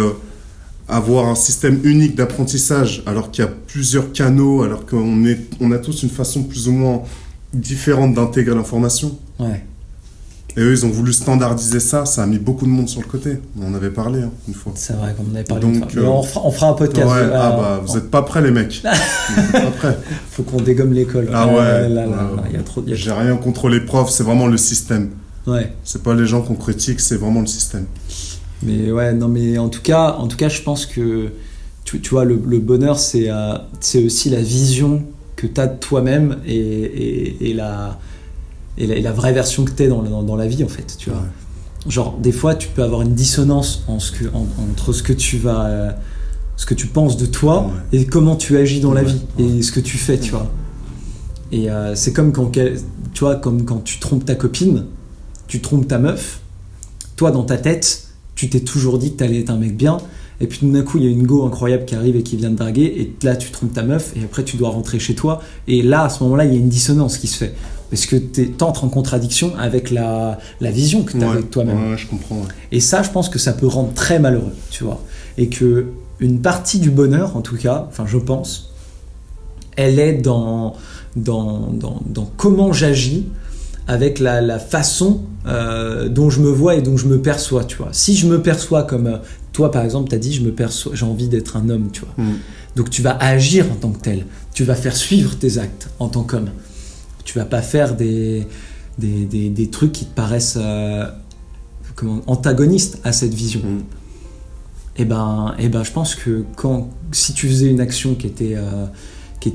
avoir un système unique d'apprentissage, alors qu'il y a plusieurs canaux, alors qu'on a tous une façon plus ou moins différente d'intégrer l'information. Et eux, ils ont voulu standardiser ça. Ça a mis beaucoup de monde sur le côté. On en avait parlé une fois. C'est vrai qu'on en avait parlé. Donc, Mais on fera un podcast. Ouais, vous êtes pas prêts, les mecs. Vous êtes pas prêts. Faut qu'on dégomme l'école. Ah ouais. Là, il y a trop. J'ai rien contre les profs, c'est vraiment le système. Ouais. C'est pas les gens qu'on critique, c'est vraiment le système. Mais ouais, non, mais en tout cas, je pense que tu vois, le bonheur, c'est aussi la vision que tu as de toi-même et la vraie version que tu es dans la vie, en fait. Tu vois. Ouais. Genre, des fois, tu peux avoir une dissonance entre ce que tu penses de toi et comment tu agis dans la vie et ce que tu fais, tu vois. Et c'est comme quand tu trompes ta copine, tu trompes ta meuf, toi, dans ta tête, tu t'es toujours dit que t'allais être un mec bien, et puis tout d'un coup il y a une go incroyable qui arrive et qui vient te draguer, et là tu trompes ta meuf, et après tu dois rentrer chez toi, et là à ce moment-là il y a une dissonance qui se fait, parce que t'entres en contradiction avec la vision que t'avais de toi-même. Ouais, je comprends. Ouais. Et ça, je pense que ça peut rendre très malheureux, tu vois, et que une partie du bonheur, en tout cas, enfin je pense, elle est dans comment j'agis avec la façon dont je me vois et dont je me perçois, tu vois. Si je me perçois comme toi, par exemple, t'as dit j'ai envie d'être un homme, tu vois. Donc tu vas agir en tant que tel, tu vas faire suivre tes actes en tant qu'homme. Tu vas pas faire des trucs qui te paraissent antagonistes à cette vision. Et ben je pense que si tu faisais une action qui était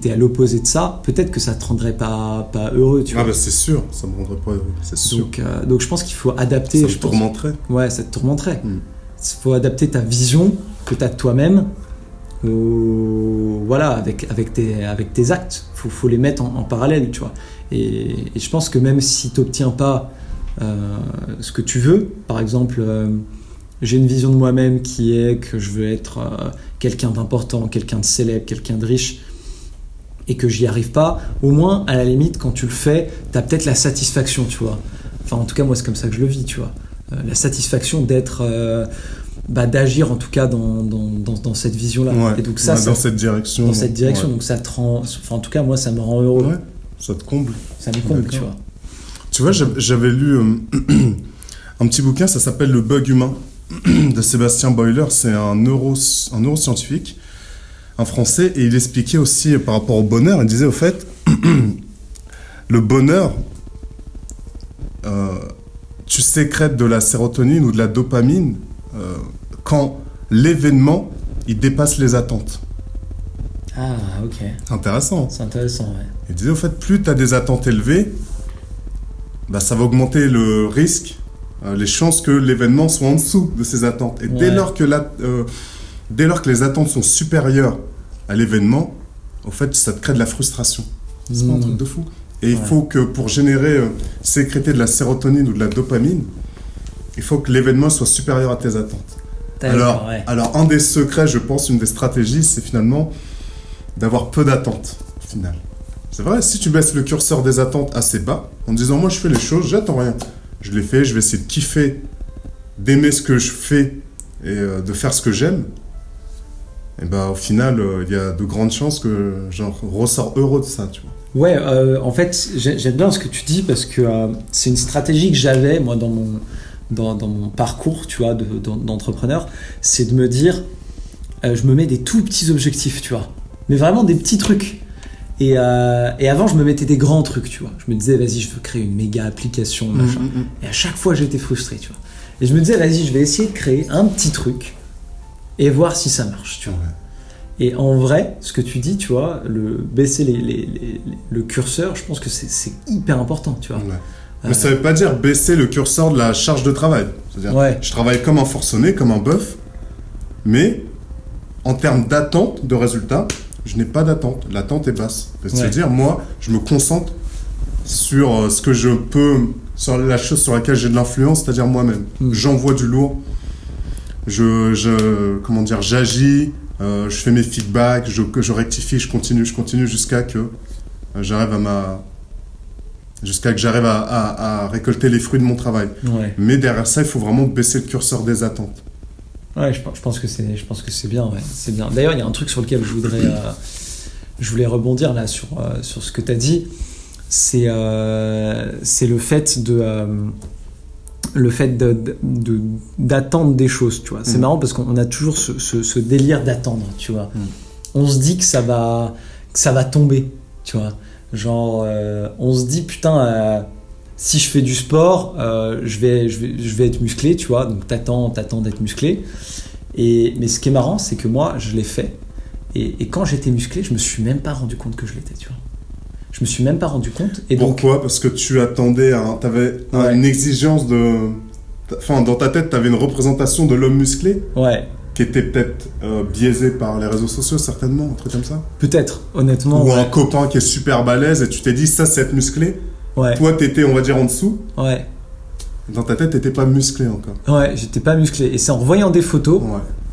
à l'opposé de ça, peut-être que ça te rendrait pas heureux, tu vois. Bah c'est sûr, ça me rendrait pas heureux, c'est sûr. Donc je pense qu'il faut adapter. Ça te tourmenterait. Ouais, ça te tourmenterait. Il faut adapter ta vision que tu as de toi-même avec tes actes. Faut les mettre en parallèle, tu vois. Et je pense que même si tu n'obtiens pas ce que tu veux, par exemple, j'ai une vision de moi-même qui est que je veux être quelqu'un d'important, quelqu'un de célèbre, quelqu'un de riche, et que j'y arrive pas, au moins, à la limite, quand tu le fais, t'as peut-être la satisfaction, tu vois. Enfin, en tout cas, moi, c'est comme ça que je le vis, tu vois. La satisfaction d'agir, en tout cas, dans cette vision-là. Ouais, et donc ça, dans cette direction. Dans cette direction, donc ça te rend... Enfin, en tout cas, moi, ça me rend heureux. Ouais, ça te comble. Ça me comble, tu vois. Tu vois, j'avais lu un petit bouquin, ça s'appelle Le Bug Humain, de Sébastien Boiler. C'est un neuroscientifique, un Français, et il expliquait aussi par rapport au bonheur, il disait au fait, le bonheur, tu sécrètes de la sérotonine ou de la dopamine quand l'événement, il dépasse les attentes. Ah, ok. C'est intéressant. C'est intéressant, ouais. Il disait au fait, plus tu as des attentes élevées, bah, ça va augmenter le risque, les chances que l'événement soit en dessous de ces attentes. Et dès lors que les attentes sont supérieures à l'événement, au fait, ça te crée de la frustration. C'est pas un truc de fou. Et il faut que pour sécréter de la sérotonine ou de la dopamine, il faut que l'événement soit supérieur à tes attentes. Alors, un des secrets, je pense, une des stratégies, c'est finalement d'avoir peu d'attentes, au final. C'est vrai, si tu baisses le curseur des attentes assez bas, en disant, moi, je fais les choses, j'attends rien. Je les fais, je vais essayer de kiffer, d'aimer ce que je fais et de faire ce que j'aime. Et ben, au final, il y a de grandes chances que j'en ressors heureux de ça, tu vois. Ouais, en fait, j'aime bien ce que tu dis parce que c'est une stratégie que j'avais, moi, dans mon parcours, tu vois, d'entrepreneur, c'est de me dire, je me mets des tout petits objectifs, tu vois, mais vraiment des petits trucs. Et avant, je me mettais des grands trucs, tu vois. Je me disais, vas-y, je veux créer une méga application, machin. Et à chaque fois, j'étais frustré, tu vois. Et je me disais, vas-y, je vais essayer de créer un petit truc et voir si ça marche, tu vois. Ouais. Et en vrai, ce que tu dis, tu vois, baisser le curseur, je pense que c'est hyper important, tu vois. Ouais. Mais ça veut pas dire baisser le curseur de la charge de travail. C'est-à-dire, je travaille comme un forcené, comme un bœuf, mais en termes d'attente de résultats, je n'ai pas d'attente. L'attente est basse. C'est-à-dire, moi, je me concentre sur ce que je peux, sur la chose sur laquelle j'ai de l'influence, c'est-à-dire moi-même. J'envoie du lourd, j'agis, je fais mes feedbacks, je rectifie, je continue jusqu'à que j'arrive à récolter les fruits de mon travail. Ouais. Mais derrière ça, il faut vraiment baisser le curseur des attentes. Ouais, je pense que c'est bien, ouais, c'est bien. D'ailleurs, il y a un truc sur lequel je voulais rebondir là sur ce que tu as dit, c'est le fait le fait d'attendre des choses, tu vois. C'est marrant parce qu'on a toujours ce délire d'attendre, tu vois. On se dit que ça va tomber, tu vois. Genre, on se dit, putain, si je fais du sport, je vais être musclé, tu vois. Donc t'attends d'être musclé. Mais ce qui est marrant, c'est que moi, je l'ai fait. Et quand j'étais musclé, je me suis même pas rendu compte que je l'étais, tu vois. Je me suis même pas rendu compte. Et pourquoi ? Parce que tu attendais, t'avais une exigence de... Enfin, dans ta tête, t'avais une représentation de l'homme musclé. Ouais. Qui était peut-être biaisée par les réseaux sociaux, certainement, un truc comme ça. Peut-être, honnêtement. Ou un copain qui est super balèze et tu t'es dit, ça, c'est être musclé. Ouais. Toi, t'étais, on va dire, en dessous. Ouais. Dans ta tête, t'étais pas musclé encore. Ouais, j'étais pas musclé. Et c'est en voyant des photos,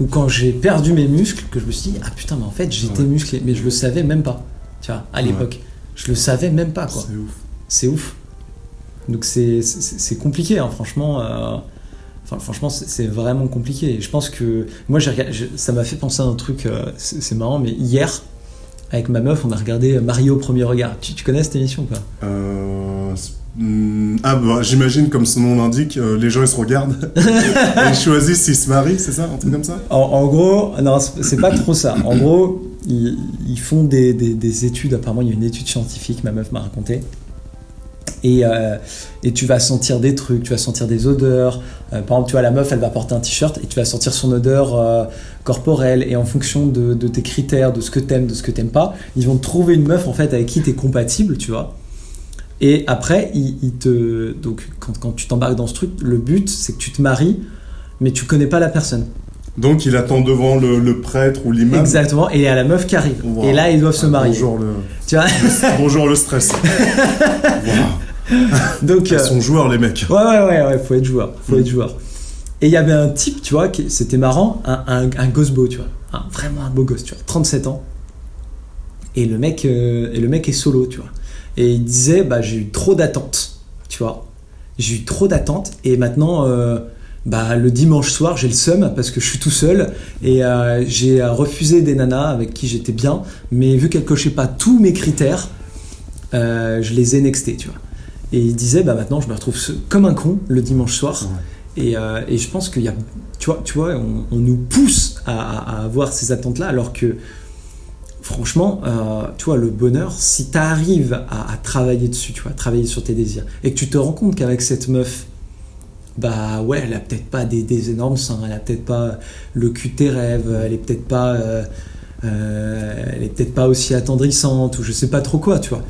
ou quand j'ai perdu mes muscles, que je me suis dit, ah putain, mais en fait, j'étais musclé. Mais je le savais même pas, tu vois, à l'époque. Je le savais même pas, quoi. C'est ouf. Donc c'est compliqué, hein, franchement. Franchement, c'est vraiment compliqué. Et je pense que... Moi, ça m'a fait penser à un truc, c'est marrant, mais hier, avec ma meuf, on a regardé Mario au premier regard. Tu connais cette émission ou pas ? J'imagine, comme son nom l'indique, les gens ils se regardent et ils choisissent s'ils se marient, c'est ça, un truc comme ça. En gros, non, c'est pas trop ça. En gros, ils font des études. Apparemment, il y a une étude scientifique, ma meuf m'a raconté. Et tu vas sentir des trucs, tu vas sentir des odeurs. Par exemple, tu vois, la meuf, elle va porter un t-shirt et tu vas sentir son odeur corporelle. Et en fonction de tes critères, de ce que t'aimes, de ce que t'aimes pas, ils vont te trouver une meuf en fait avec qui t'es compatible, tu vois. Et après, donc quand tu t'embarques dans ce truc, le but c'est que tu te maries, mais tu connais pas la personne. Donc il attend devant le prêtre ou l'imam. Exactement, et il y a la meuf qui arrive. Wow. Et là, ils doivent se marier. Tu vois bonjour le stress. Wow. Donc, ils sont joueurs les mecs. Ouais, faut être joueur. Et il y avait un type, tu vois, c'était marrant, un gosse beau, tu vois. Vraiment un beau gosse, tu vois, 37 ans. Et le mec est solo, tu vois. Et il disait, j'ai eu trop d'attentes, tu vois. J'ai eu trop d'attentes et maintenant, le dimanche soir, j'ai le seum parce que je suis tout seul et j'ai refusé des nanas avec qui j'étais bien, mais vu qu'elles cochaient pas tous mes critères, je les ai nextées, tu vois. Et il disait, maintenant, je me retrouve comme un con le dimanche soir. Ouais. Et je pense qu'il y a, tu vois, on nous pousse à avoir ces attentes-là, alors que franchement, tu vois, le bonheur, si tu arrives à travailler dessus, tu vois, travailler sur tes désirs, et que tu te rends compte qu'avec cette meuf, elle a peut-être pas des énormes seins, elle a peut-être pas le cul de tes rêves, elle est peut-être pas aussi attendrissante, ou je sais pas trop quoi, tu vois.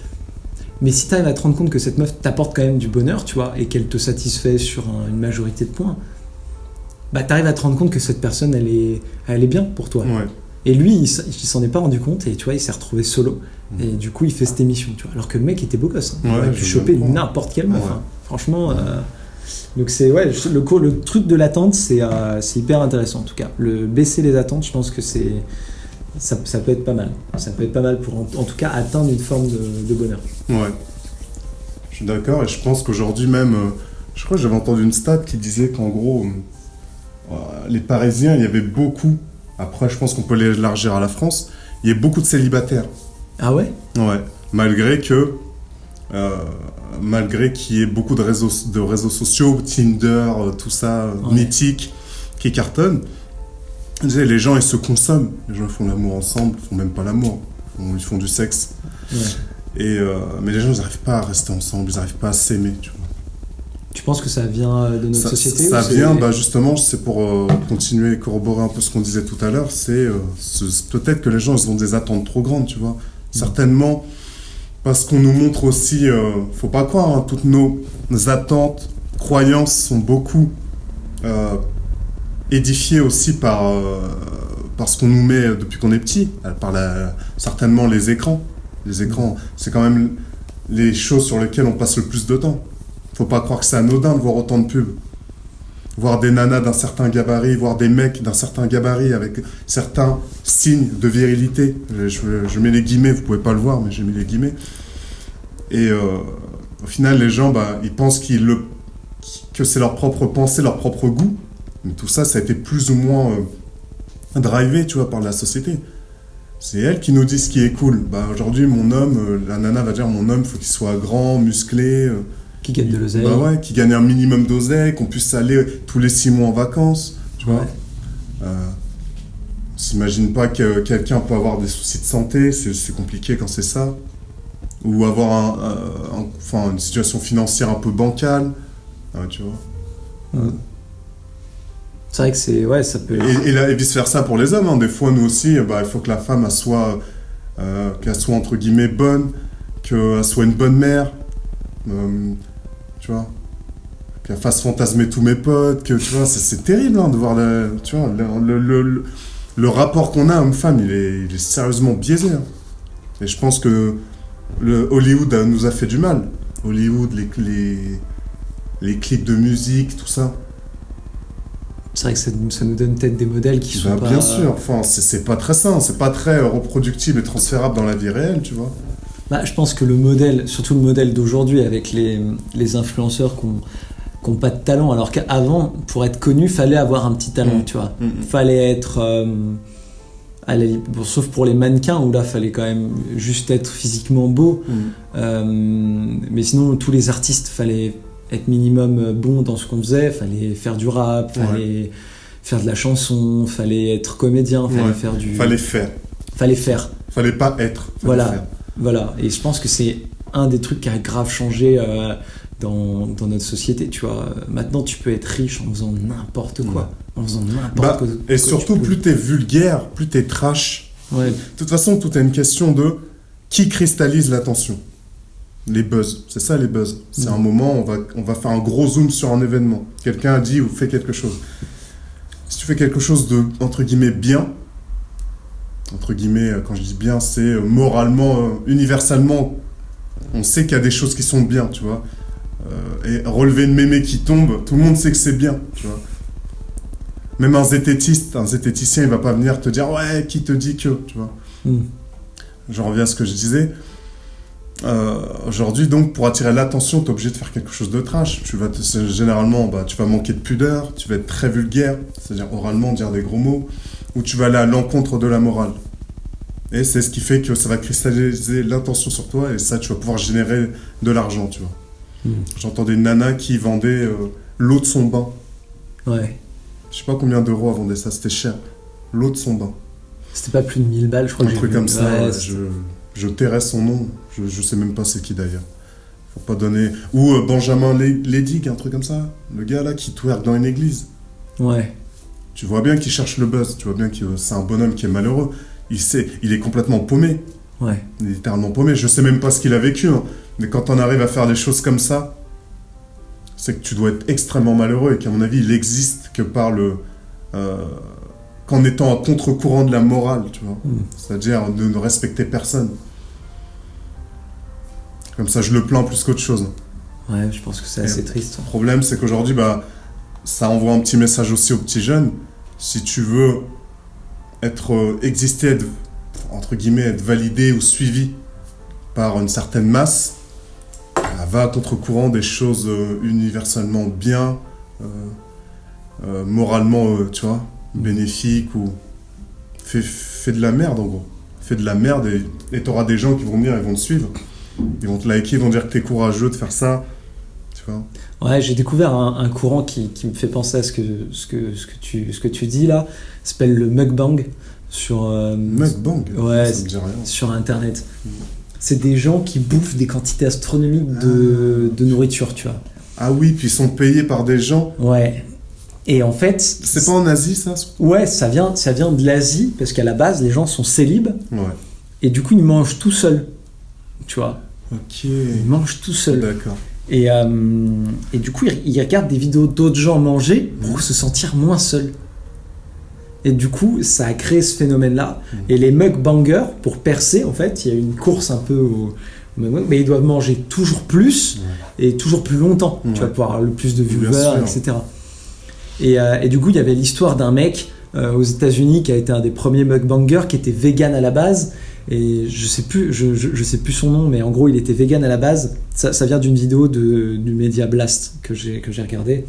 Mais si tu arrives à te rendre compte que cette meuf t'apporte quand même du bonheur, tu vois, et qu'elle te satisfait sur une majorité de points, tu arrives à te rendre compte que cette personne, elle est bien pour toi. Ouais. Et lui, il s'en est pas rendu compte, et tu vois, il s'est retrouvé solo. Et du coup, il fait cette émission, tu vois. Alors que le mec était beau gosse, hein. Il aurait pu choper n'importe quelle meuf. Hein. Franchement, donc c'est le truc de l'attente, c'est hyper intéressant en tout cas. Baisser les attentes, je pense que ça peut être pas mal. Ça peut être pas mal pour en tout cas atteindre une forme de bonheur. Ouais. Je suis d'accord, et je pense qu'aujourd'hui même, je crois que j'avais entendu une stat qui disait qu'en gros, les Parisiens, il y avait beaucoup. Après, je pense qu'on peut l'élargir à la France. Il y a beaucoup de célibataires. Ah ouais ? Ouais. Malgré qu'il y ait beaucoup de réseaux sociaux, Tinder, tout ça, mythique, qui cartonnent. Les gens, ils se consomment. Les gens font l'amour ensemble, ils font même pas l'amour. Ils font du sexe. Ouais. Mais les gens, ils n'arrivent pas à rester ensemble, ils n'arrivent pas à s'aimer, tu vois. Tu penses que ça vient de notre société ? Ça vient, justement, c'est pour continuer et corroborer un peu ce qu'on disait tout à l'heure, c'est peut-être que les gens, ils ont des attentes trop grandes, tu vois. Certainement, parce qu'on nous montre aussi, faut pas croire, hein, toutes nos attentes, croyances sont beaucoup édifiées aussi par ce qu'on nous met depuis qu'on est petit, par certainement les écrans. Les écrans, c'est quand même les choses sur lesquelles on passe le plus de temps. Faut pas croire que c'est anodin de voir autant de pubs. Voir des nanas d'un certain gabarit, voir des mecs d'un certain gabarit avec certains signes de virilité. Je mets les guillemets, vous pouvez pas le voir, mais j'ai mis les guillemets. Et au final, les gens, ils pensent que c'est leur propre pensée, leur propre goût. Mais tout ça, ça a été plus ou moins drivé, tu vois, par la société. C'est elle qui nous dit ce qui est cool. Aujourd'hui, mon homme, la nana va dire, mon homme, faut qu'il soit grand, musclé. Qui gagne de l'oseille. Bah ouais, qui gagne un minimum d'oseille, qu'on puisse aller tous les 6 mois en vacances, tu vois. On s'imagine pas que quelqu'un peut avoir des soucis de santé, c'est compliqué quand c'est ça. Ou avoir une situation financière un peu bancale, tu vois. C'est vrai que ça peut... Et vice-versa pour les hommes, hein. Des fois, nous aussi, il faut que la femme qu'elle soit entre guillemets bonne, qu'elle soit une bonne mère, tu vois, qu'elle fasse fantasmer tous mes potes, que tu vois, c'est terrible hein, de voir le rapport qu'on a homme-femme, il est sérieusement biaisé. Hein. Et je pense que Hollywood nous a fait du mal. Hollywood, les clips de musique, tout ça. C'est vrai que ça nous donne peut-être des modèles qui sont pas... Bien sûr, c'est pas très sain, c'est pas très reproductible et transférable dans la vie réelle, tu vois. Je pense que le modèle, surtout le modèle d'aujourd'hui avec les influenceurs qui n'ont pas de talent, alors qu'avant, pour être connu, fallait avoir un petit talent, tu vois. Fallait être... sauf pour les mannequins, où là, fallait quand même juste être physiquement beau. Mais sinon, tous les artistes, fallait être minimum bon dans ce qu'on faisait, fallait faire du rap, fallait faire de la chanson, fallait être comédien, fallait faire du... Fallait faire. Fallait pas être. Voilà. Et je pense que c'est un des trucs qui a grave changé dans notre société, tu vois. Maintenant, tu peux être riche en faisant n'importe quoi. En faisant n'importe quoi. Et surtout, plus t'es vulgaire, plus t'es trash. Ouais. De toute façon, tout est une question de qui cristallise l'attention. Les buzz, c'est ça les buzz. C'est un moment, on va faire un gros zoom sur un événement. Quelqu'un a dit ou fait quelque chose. Si tu fais quelque chose de, entre guillemets, bien, entre guillemets, quand je dis bien, c'est moralement, universellement, on sait qu'il y a des choses qui sont bien, tu vois. Et relever une mémé qui tombe, tout le monde sait que c'est bien, tu vois. Même un zététicien, il va pas venir te dire « Ouais, qui te dit que ?» tu vois. Je reviens à ce que je disais. Aujourd'hui, donc, pour attirer l'attention, tu es obligé de faire quelque chose de trash. Généralement, tu vas manquer de pudeur, tu vas être très vulgaire, c'est-à-dire oralement dire des gros mots, ou tu vas aller à l'encontre de la morale. Et c'est ce qui fait que ça va cristalliser l'attention sur toi, et ça, tu vas pouvoir générer de l'argent, tu vois. J'entendais une nana qui vendait l'eau de son bain. Ouais. Je sais pas combien d'euros elle vendait ça, c'était cher. L'eau de son bain. C'était pas plus de 1000 balles, je crois. Un truc comme ça, je tairais son nom. Je sais même pas c'est qui d'ailleurs. Faut pas donner... Ou Benjamin Ledig, un truc comme ça. Le gars là qui twerk dans une église. Ouais. Tu vois bien qu'il cherche le buzz. Tu vois bien que c'est un bonhomme qui est malheureux. Il est complètement paumé. Ouais. Il est littéralement paumé. Je sais même pas ce qu'il a vécu. Hein. Mais quand on arrive à faire des choses comme ça, c'est que tu dois être extrêmement malheureux. Et qu'à mon avis, il existe que par qu'en étant à contre-courant de la morale, tu vois. C'est-à-dire de ne respecter personne. Comme ça, je le plains plus qu'autre chose. Ouais, je pense que c'est assez triste. Le problème, c'est qu'aujourd'hui, ça envoie un petit message aussi aux petits jeunes. Si tu veux exister, entre guillemets, être validé ou suivi par une certaine masse, va à contre-courant des choses universellement bien, moralement, tu vois, bénéfiques, ou fais de la merde, en gros. Fais de la merde et t'auras des gens qui vont venir et vont te suivre. Ils vont te liker, ils vont dire que t'es courageux de faire ça, tu vois. Ouais, j'ai découvert un courant qui me fait penser à ce que tu dis là. Ça s'appelle le mukbang sur mukbang. Ouais, ça me dit rien. Sur internet. C'est des gens qui bouffent des quantités astronomiques de nourriture, tu vois. Ah oui, puis ils sont payés par des gens. Ouais. Et en fait, c'est pas en Asie ça? Ouais, ça vient de l'Asie parce qu'à la base les gens sont célibes. Ouais. Et du coup ils mangent tout seuls, tu vois. Ok. Ils mangent tout seuls. D'accord. Et du coup, ils regardent des vidéos d'autres gens manger pour se sentir moins seuls. Et du coup, ça a créé ce phénomène-là. Et les mukbangers, pour percer, en fait, il y a une course un peu mais ils doivent manger toujours plus et toujours plus longtemps. Tu vas pouvoir avoir le plus de viewers, etc. Et du coup, il y avait l'histoire d'un mec aux États-Unis qui a été un des premiers mukbangers qui était vegan à la base. Et je sais plus son nom, mais en gros il était vegan à la base. Ça vient d'une vidéo du Media Blast que j'ai regardé,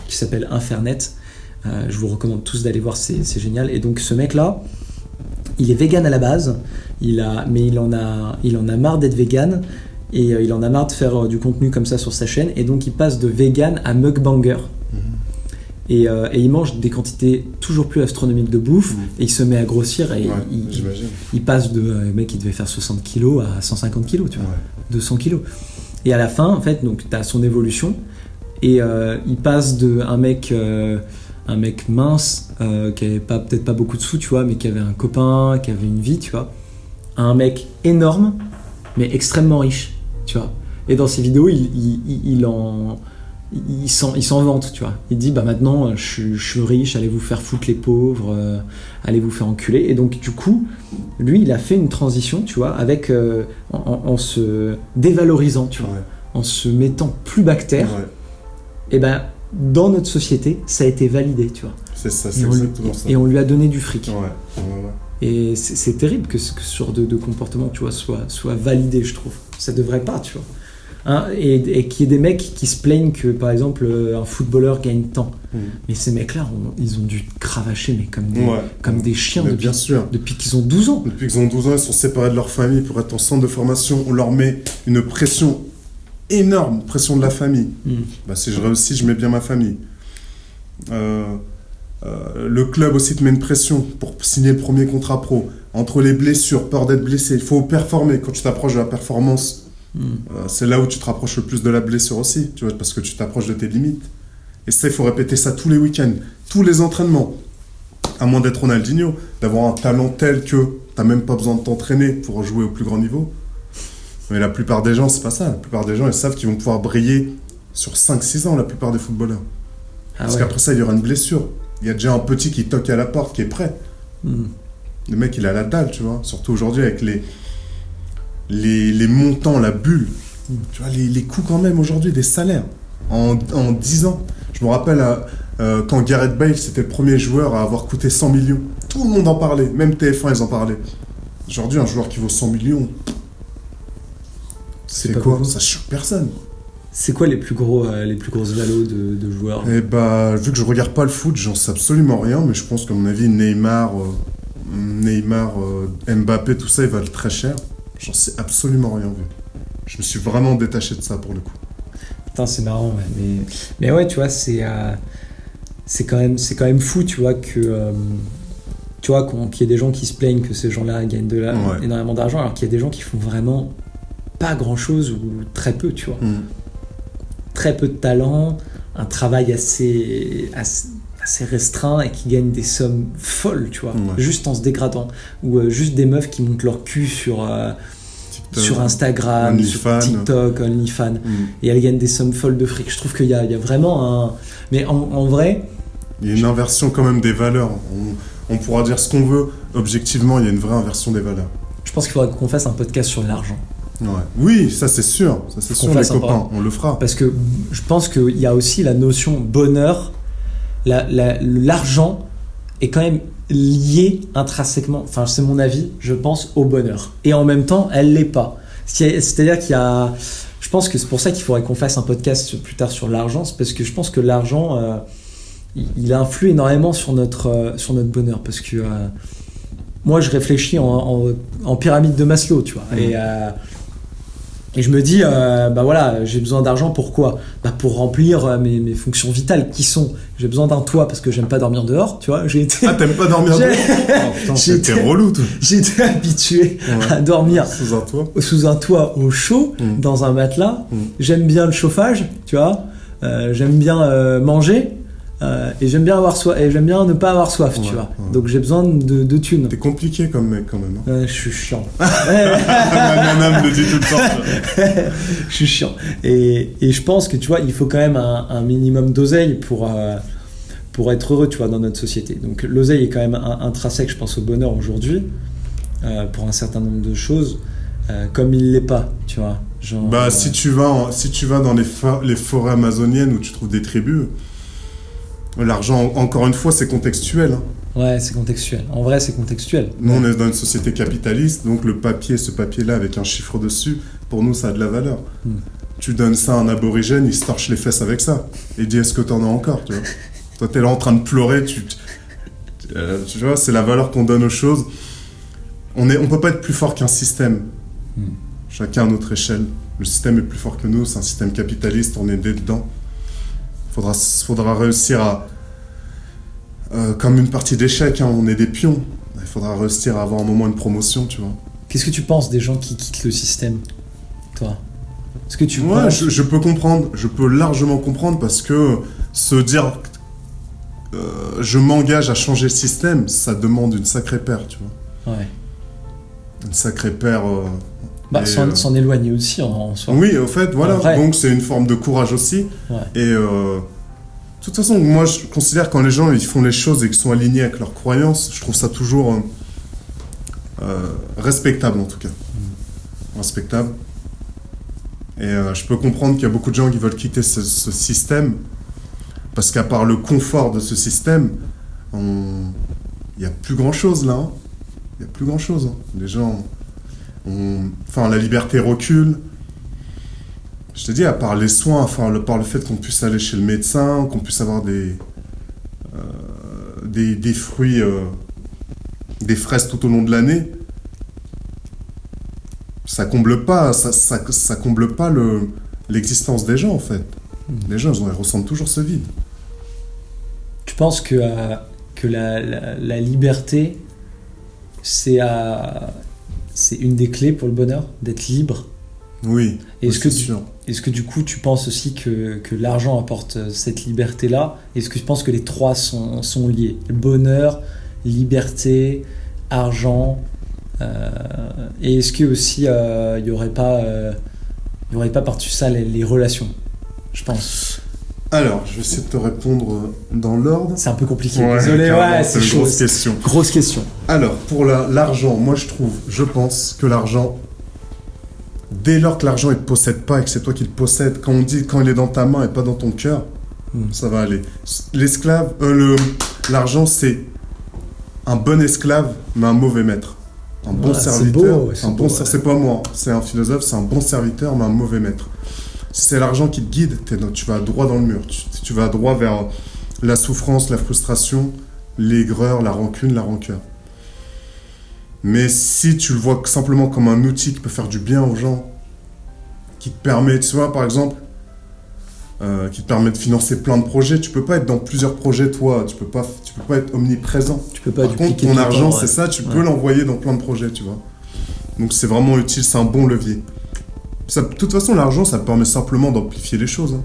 qui s'appelle Infernet. Je vous recommande tous d'aller voir, c'est génial. Et donc ce mec là, il est vegan à la base, mais il en a marre d'être vegan, Et il en a marre de faire du contenu comme ça sur sa chaîne. Et donc, il passe de vegan à mukbanger. Et il mange des quantités toujours plus astronomiques de bouffe. Et il se met à grossir. Et il passe de... le mec, il devait faire 60 kilos à 150 kilos, tu vois. 200 kilos. Et à la fin, en fait, donc, t'as son évolution. Et il passe de un mec mince, qui avait peut-être pas beaucoup de sous, tu vois, mais qui avait un copain, qui avait une vie, tu vois, à un mec énorme, mais extrêmement riche, tu vois. Et dans ses vidéos, il s'en vante, tu vois. Il dit, bah maintenant, je suis riche, allez vous faire foutre les pauvres, allez vous faire enculer. Et donc, du coup, lui, il a fait une transition, tu vois, avec, en se dévalorisant, tu vois, en se mettant plus bactère. Et ben, dans notre société, ça a été validé, tu vois. C'est ça, c'est exactement ça. Et on lui a donné du fric. Ouais. Et c'est terrible que ce genre de comportement, tu vois, soit validé, je trouve. Ça devrait pas, tu vois. Hein, et qu'il y ait des mecs qui se plaignent que, par exemple, un footballeur gagne tant. Mais ces mecs-là, ils ont dû cravacher, mais comme des chiens depuis qu'ils ont 12 ans. Depuis qu'ils ont 12 ans, ils sont séparés de leur famille pour être en centre de formation. On leur met une pression énorme, pression de la famille. Bah, si je réussis, je mets bien ma famille. Le club aussi te met une pression pour signer le premier contrat pro. Entre les blessures, peur d'être blessé, il faut performer. Quand tu t'approches de la performance, c'est là où tu te rapproches le plus de la blessure aussi, tu vois, parce que tu t'approches de tes limites. Et ça, il faut répéter ça tous les week-ends, tous les entraînements. À moins d'être Ronaldinho, d'avoir un talent tel que t'as même pas besoin de t'entraîner pour jouer au plus grand niveau. Mais la plupart des gens, c'est pas ça. La plupart des gens, ils savent qu'ils vont pouvoir briller sur 5-6 ans, la plupart des footballeurs. Parce qu'après ça, il y aura une blessure. Il y a déjà un petit qui toque à la porte, qui est prêt. Le mec, il a la dalle, tu vois. Surtout aujourd'hui, avec les montants, la bulle. Tu vois, les coûts quand même, aujourd'hui, des salaires. En 10 ans. Je me rappelle, quand Gareth Bale, c'était le premier joueur à avoir coûté 100 millions. Tout le monde en parlait. Même TF1, ils en parlaient. Aujourd'hui, un joueur qui vaut 100 millions... C'est quoi ? Ça choque personne. C'est quoi les plus grosses valos de joueurs ? Eh bah, vu que je regarde pas le foot, j'en sais absolument rien, mais je pense qu'à mon avis, Neymar, Mbappé, tout ça, il valent très cher. J'en sais absolument rien, vu. Je me suis vraiment détaché de ça, pour le coup. Putain, c'est marrant, ouais. Mais ouais, tu vois, c'est quand même fou, tu vois, que... tu vois, qu'il y ait des gens qui se plaignent que ces gens-là gagnent énormément d'argent, alors qu'il y a des gens qui font vraiment... pas grand chose ou très peu, tu vois. Très peu de talent, un travail assez restreint et qui gagnent des sommes folles, tu vois, juste en se dégradant. Ou juste des meufs qui montent leur cul sur Instagram, sur TikTok, OnlyFans, et elles gagnent des sommes folles de fric. Je trouve qu'il y a vraiment un... Mais en vrai... Il y a une inversion quand même des valeurs. On pourra dire ce qu'on veut. Objectivement, il y a une vraie inversion des valeurs. Je pense qu'il faudrait qu'on fasse un podcast sur l'argent. Ouais. Oui, ça c'est sûr, les copains, on le fera. Parce que je pense qu'il y a aussi la notion bonheur, l'argent est quand même lié intrinsèquement, enfin c'est mon avis, je pense, au bonheur. Et en même temps, elle l'est pas. C'est-à-dire qu'il y a... Je pense que c'est pour ça qu'il faudrait qu'on fasse un podcast plus tard sur l'argent, c'est parce que je pense que l'argent, il influe énormément sur notre bonheur, parce que... moi, je réfléchis en pyramide de Maslow, tu vois. Et je me dis, bah voilà, j'ai besoin d'argent, pourquoi ? Bah pour remplir mes fonctions vitales, qui sont, j'ai besoin d'un toit parce que j'aime pas dormir dehors, tu vois. Ah, t'aimes pas dormir dehors ? Oh, putain, c'était relou, toi. J'étais habitué à dormir sous un toit au chaud, dans un matelas. J'aime bien le chauffage, tu vois. J'aime bien manger. Et j'aime bien ne pas avoir soif, tu vois. Donc j'ai besoin de thunes. T'es compliqué comme mec quand même. Je suis chiant. Madame le dit tout le temps. Je suis chiant. Et je pense que tu vois, il faut quand même un minimum d'oseille pour être heureux, tu vois, dans notre société. Donc l'oseille est quand même intrinsèque, je pense, au bonheur aujourd'hui, pour un certain nombre de choses, comme il l'est pas, tu vois. Genre, si tu vas dans les forêts amazoniennes où tu trouves des tribus. L'argent, encore une fois, c'est contextuel. Hein. Ouais, c'est contextuel. En vrai, c'est contextuel. Nous, on est dans une société capitaliste, donc ce papier-là, avec un chiffre dessus, pour nous, ça a de la valeur. Tu donnes ça à un aborigène, il se torche les fesses avec ça. Et dit, est-ce que t'en as encore, tu vois ? Toi, t'es là en train de pleurer, tu vois, c'est la valeur qu'on donne aux choses. On peut pas être plus fort qu'un système. Chacun à notre échelle. Le système est plus fort que nous, c'est un système capitaliste, on est dedans. Faudra réussir à... comme une partie d'échecs, hein, on est des pions. Il faudra réussir à avoir un moment une promotion, tu vois. Qu'est-ce que tu penses des gens qui quittent le système, toi? Est-ce que tu Ouais, penses... je peux comprendre, je peux largement comprendre parce que se dire je m'engage à changer le système, ça demande une sacrée paire, tu vois. Ouais. Une sacrée paire. S'en éloigner aussi en soi. Oui, au fait, voilà. En vrai. Donc c'est une forme de courage aussi. Ouais. Et de toute façon, moi je considère quand les gens ils font les choses et qu'ils sont alignés avec leurs croyances, je trouve ça toujours respectable en tout cas. Respectable. Et je peux comprendre qu'il y a beaucoup de gens qui veulent quitter ce système parce qu'à part le confort de ce système, il n'y a plus grand chose là. Hein. Il n'y a plus grand chose. Hein. Les gens. Enfin, la liberté recule. Je te dis, à part les soins, par le fait qu'on puisse aller chez le médecin, qu'on puisse avoir des fruits, des fraises tout au long de l'année, ça comble pas l'existence des gens en fait. Les gens, ils ressentent toujours ce vide. Tu penses que la liberté, c'est une des clés pour le bonheur, d'être libre? Oui, Est-ce sûr. Est-ce que du coup tu penses aussi que l'argent apporte cette liberté-là? Est-ce que tu penses que les trois sont liés? Le bonheur, liberté, argent, et est-ce que aussi il y aurait pas par-dessus ça les relations? Je pense. Alors, je vais essayer de te répondre dans l'ordre. C'est un peu compliqué, Ouais, désolé, ouais, c'est une chaud. grosse question. Grosse question. Alors, pour l'argent, moi je pense que l'argent, dès lors que l'argent il te possède pas et que c'est toi qui le possèdes, quand il est dans ta main et pas dans ton cœur, ça va aller. L'argent c'est un bon esclave mais un mauvais maître. Un bon serviteur, c'est pas moi, c'est un philosophe, c'est un bon serviteur mais un mauvais maître. Si c'est l'argent qui te guide, tu vas droit dans le mur, tu vas droit vers la souffrance, la frustration, l'aigreur, la rancune, la rancœur. Mais si tu le vois simplement comme un outil qui peut faire du bien aux gens, qui te permet, tu vois, par exemple, qui te permet de financer plein de projets, tu peux pas être dans plusieurs projets, toi, tu peux pas être omniprésent. Tu peux pas Par contre, ton argent, c'est ça, tu peux l'envoyer dans plein de projets, tu vois. Donc c'est vraiment utile, c'est un bon levier. Ça, de toute façon, l'argent, ça permet simplement d'amplifier les choses. Hein.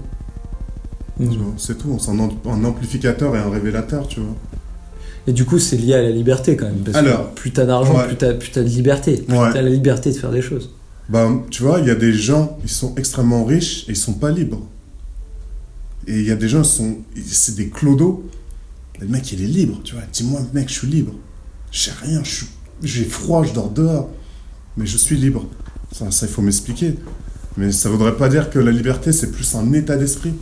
Tu vois, c'est tout, c'est un amplificateur et un révélateur, tu vois. Et du coup, c'est lié à la liberté quand même. Parce que plus t'as d'argent, plus t'as de liberté. Plus t'as la liberté de faire des choses. Bah, tu vois, il y a des gens, ils sont extrêmement riches et ils sont pas libres. Et il y a des gens, c'est des clodos. Et le mec, il est libre, tu vois. Dis-moi, mec, je suis libre. J'ai rien, j'ai froid, je dors dehors. Mais je suis libre. Ça, il faut m'expliquer. Mais ça voudrait pas dire que la liberté, c'est plus un état d'esprit.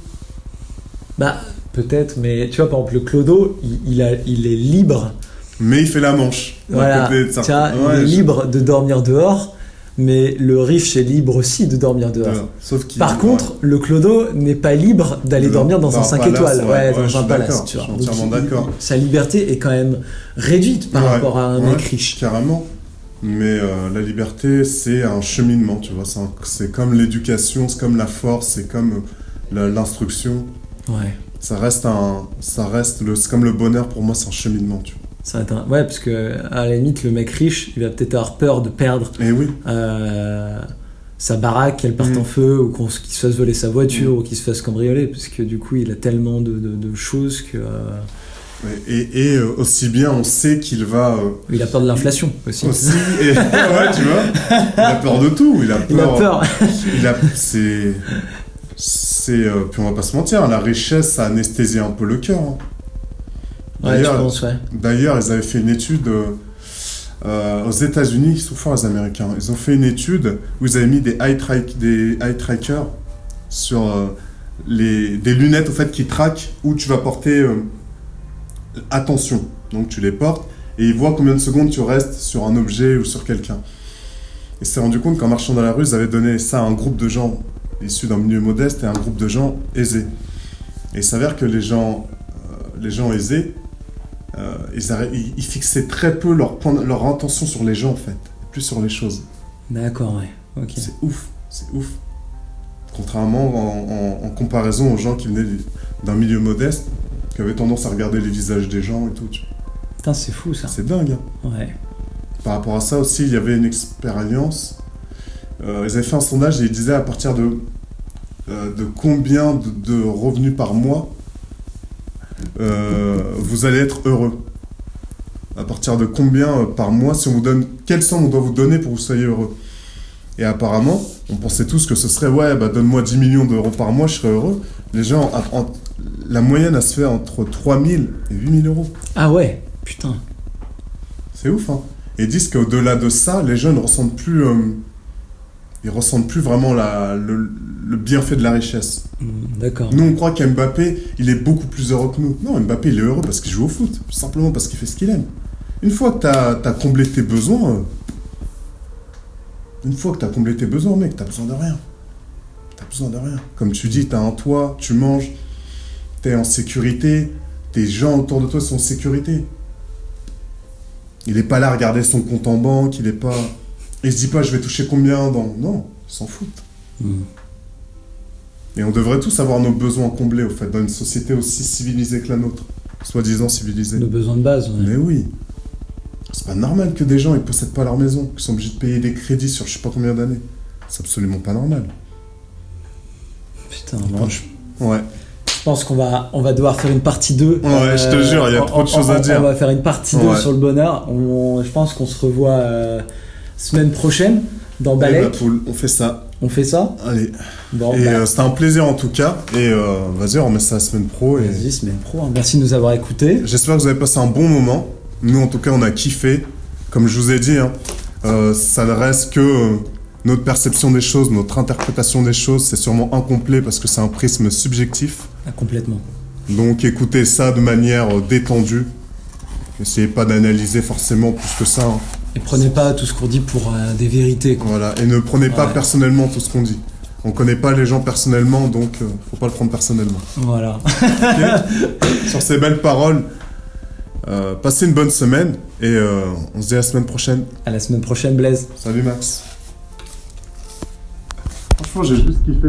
Bah, peut-être, mais tu vois, par exemple, le clodo, il est libre. Mais il fait la manche. Voilà, il est libre de dormir dehors, mais le riche est libre aussi de dormir dehors. Sauf qu'il, par contre, le clodo n'est pas libre d'aller dormir dans un 5 étoiles, dans un palace. Tu vois. Je suis entièrement d'accord. Sa liberté est quand même réduite par rapport à un mec riche. Carrément. Mais la liberté, c'est un cheminement, tu vois. C'est comme l'éducation, c'est comme la force, c'est comme l'instruction. Ouais. C'est comme le bonheur, pour moi, c'est un cheminement, tu vois. Ouais, parce que à la limite, le mec riche, il va peut-être avoir peur de perdre sa baraque, qu'elle parte en feu, ou qu'il se fasse voler sa voiture, ou qu'il se fasse cambrioler, parce que du coup, il a tellement de choses que... Et aussi bien, on sait qu'il va... Il a peur de l'inflation aussi. Ouais, tu vois, il a peur de tout. Il a peur. Puis on va pas se mentir, la richesse, ça anesthésie un peu le cœur. Hein. Ouais, je pense, ouais. D'ailleurs, ils avaient fait une étude aux États-Unis, ils sont forts les Américains. Ils ont fait une étude où ils avaient mis des eye trackers sur des lunettes au fait qui traquent où tu vas porter attention. Donc tu les portes et ils voient combien de secondes tu restes sur un objet ou sur quelqu'un. Et ils se sont rendu compte qu'en marchant dans la rue, ils avaient donné ça à un groupe de gens issus d'un milieu modeste et un groupe de gens aisés. Et il s'avère que les gens aisés, ils fixaient très peu leur intention sur les gens, en fait, plus sur les choses. D'accord, ouais. Ok. C'est ouf. Contrairement en comparaison aux gens qui venaient d'un milieu modeste, qui avaient tendance à regarder les visages des gens et tout. Putain, c'est fou ça. C'est dingue. Hein. Ouais. Par rapport à ça aussi, il y avait une expérience. Ils avaient fait un sondage et ils disaient à partir de combien de revenus par mois vous allez être heureux. À partir de combien par mois, si on vous donne, quelle somme on doit vous donner pour que vous soyez heureux. Et apparemment, on pensait tous que ce serait, ouais, bah donne-moi 10 millions d'euros par mois, je serais heureux. Les gens, la moyenne, elle se fait entre 3 000 et 8 000 euros. Ah ouais, putain. C'est ouf, hein. Et ils disent qu'au-delà de ça, les jeunes ne ressentent plus, ils ressentent plus vraiment le bienfait de la richesse. D'accord. Nous, on croit qu'Mbappé, il est beaucoup plus heureux que nous. Non, Mbappé, il est heureux parce qu'il joue au foot, simplement parce qu'il fait ce qu'il aime. Une fois que t'as comblé tes besoins, mec, t'as besoin de rien. T'as besoin de rien. Comme tu dis, t'as un toit, tu manges, t'es en sécurité, tes gens autour de toi sont en sécurité. Il est pas là à regarder son compte en banque, il est pas... Il se dit pas, je vais toucher combien dans... Non, ils s'en foutent. Et on devrait tous avoir nos besoins comblés, au fait, dans une société aussi civilisée que la nôtre. Soi-disant civilisée. Nos besoins de base, ouais. Mais oui. C'est pas normal que des gens, ils possèdent pas leur maison, qu'ils sont obligés de payer des crédits sur je sais pas combien d'années. C'est absolument pas normal. Putain, moi, Ouais. je pense qu'on va devoir faire une partie 2. Ouais, je te jure, il y a trop de choses à dire. On va faire une partie 2 Ouais. sur le bonheur. Je pense qu'on se revoit semaine prochaine dans Eh Balek. bah, cool, on fait ça. On fait ça? Allez. Bon, Et bah, c'était un plaisir en tout cas. Et vas-y, on remet ça la semaine pro. Et... vas-y, semaine pro. Hein. Merci de nous avoir écoutés. J'espère que vous avez passé un bon moment. Nous, en tout cas, on a kiffé. Comme je vous ai dit, hein, ça ne reste que notre perception des choses, notre interprétation des choses. C'est sûrement incomplet parce que c'est un prisme subjectif. Ah, complètement. Donc écoutez ça de manière détendue. Essayez pas d'analyser forcément plus que ça. Hein. Et prenez pas tout ce qu'on dit pour des vérités, quoi. Voilà. Et ne prenez pas Ouais. personnellement tout ce qu'on dit. On connaît pas les gens personnellement, donc faut pas le prendre personnellement. Voilà. Ok. Sur ces belles paroles, passez une bonne semaine et on se dit à la semaine prochaine. À la semaine prochaine, Blaise. Salut Max. Franchement, j'ai juste kiffé.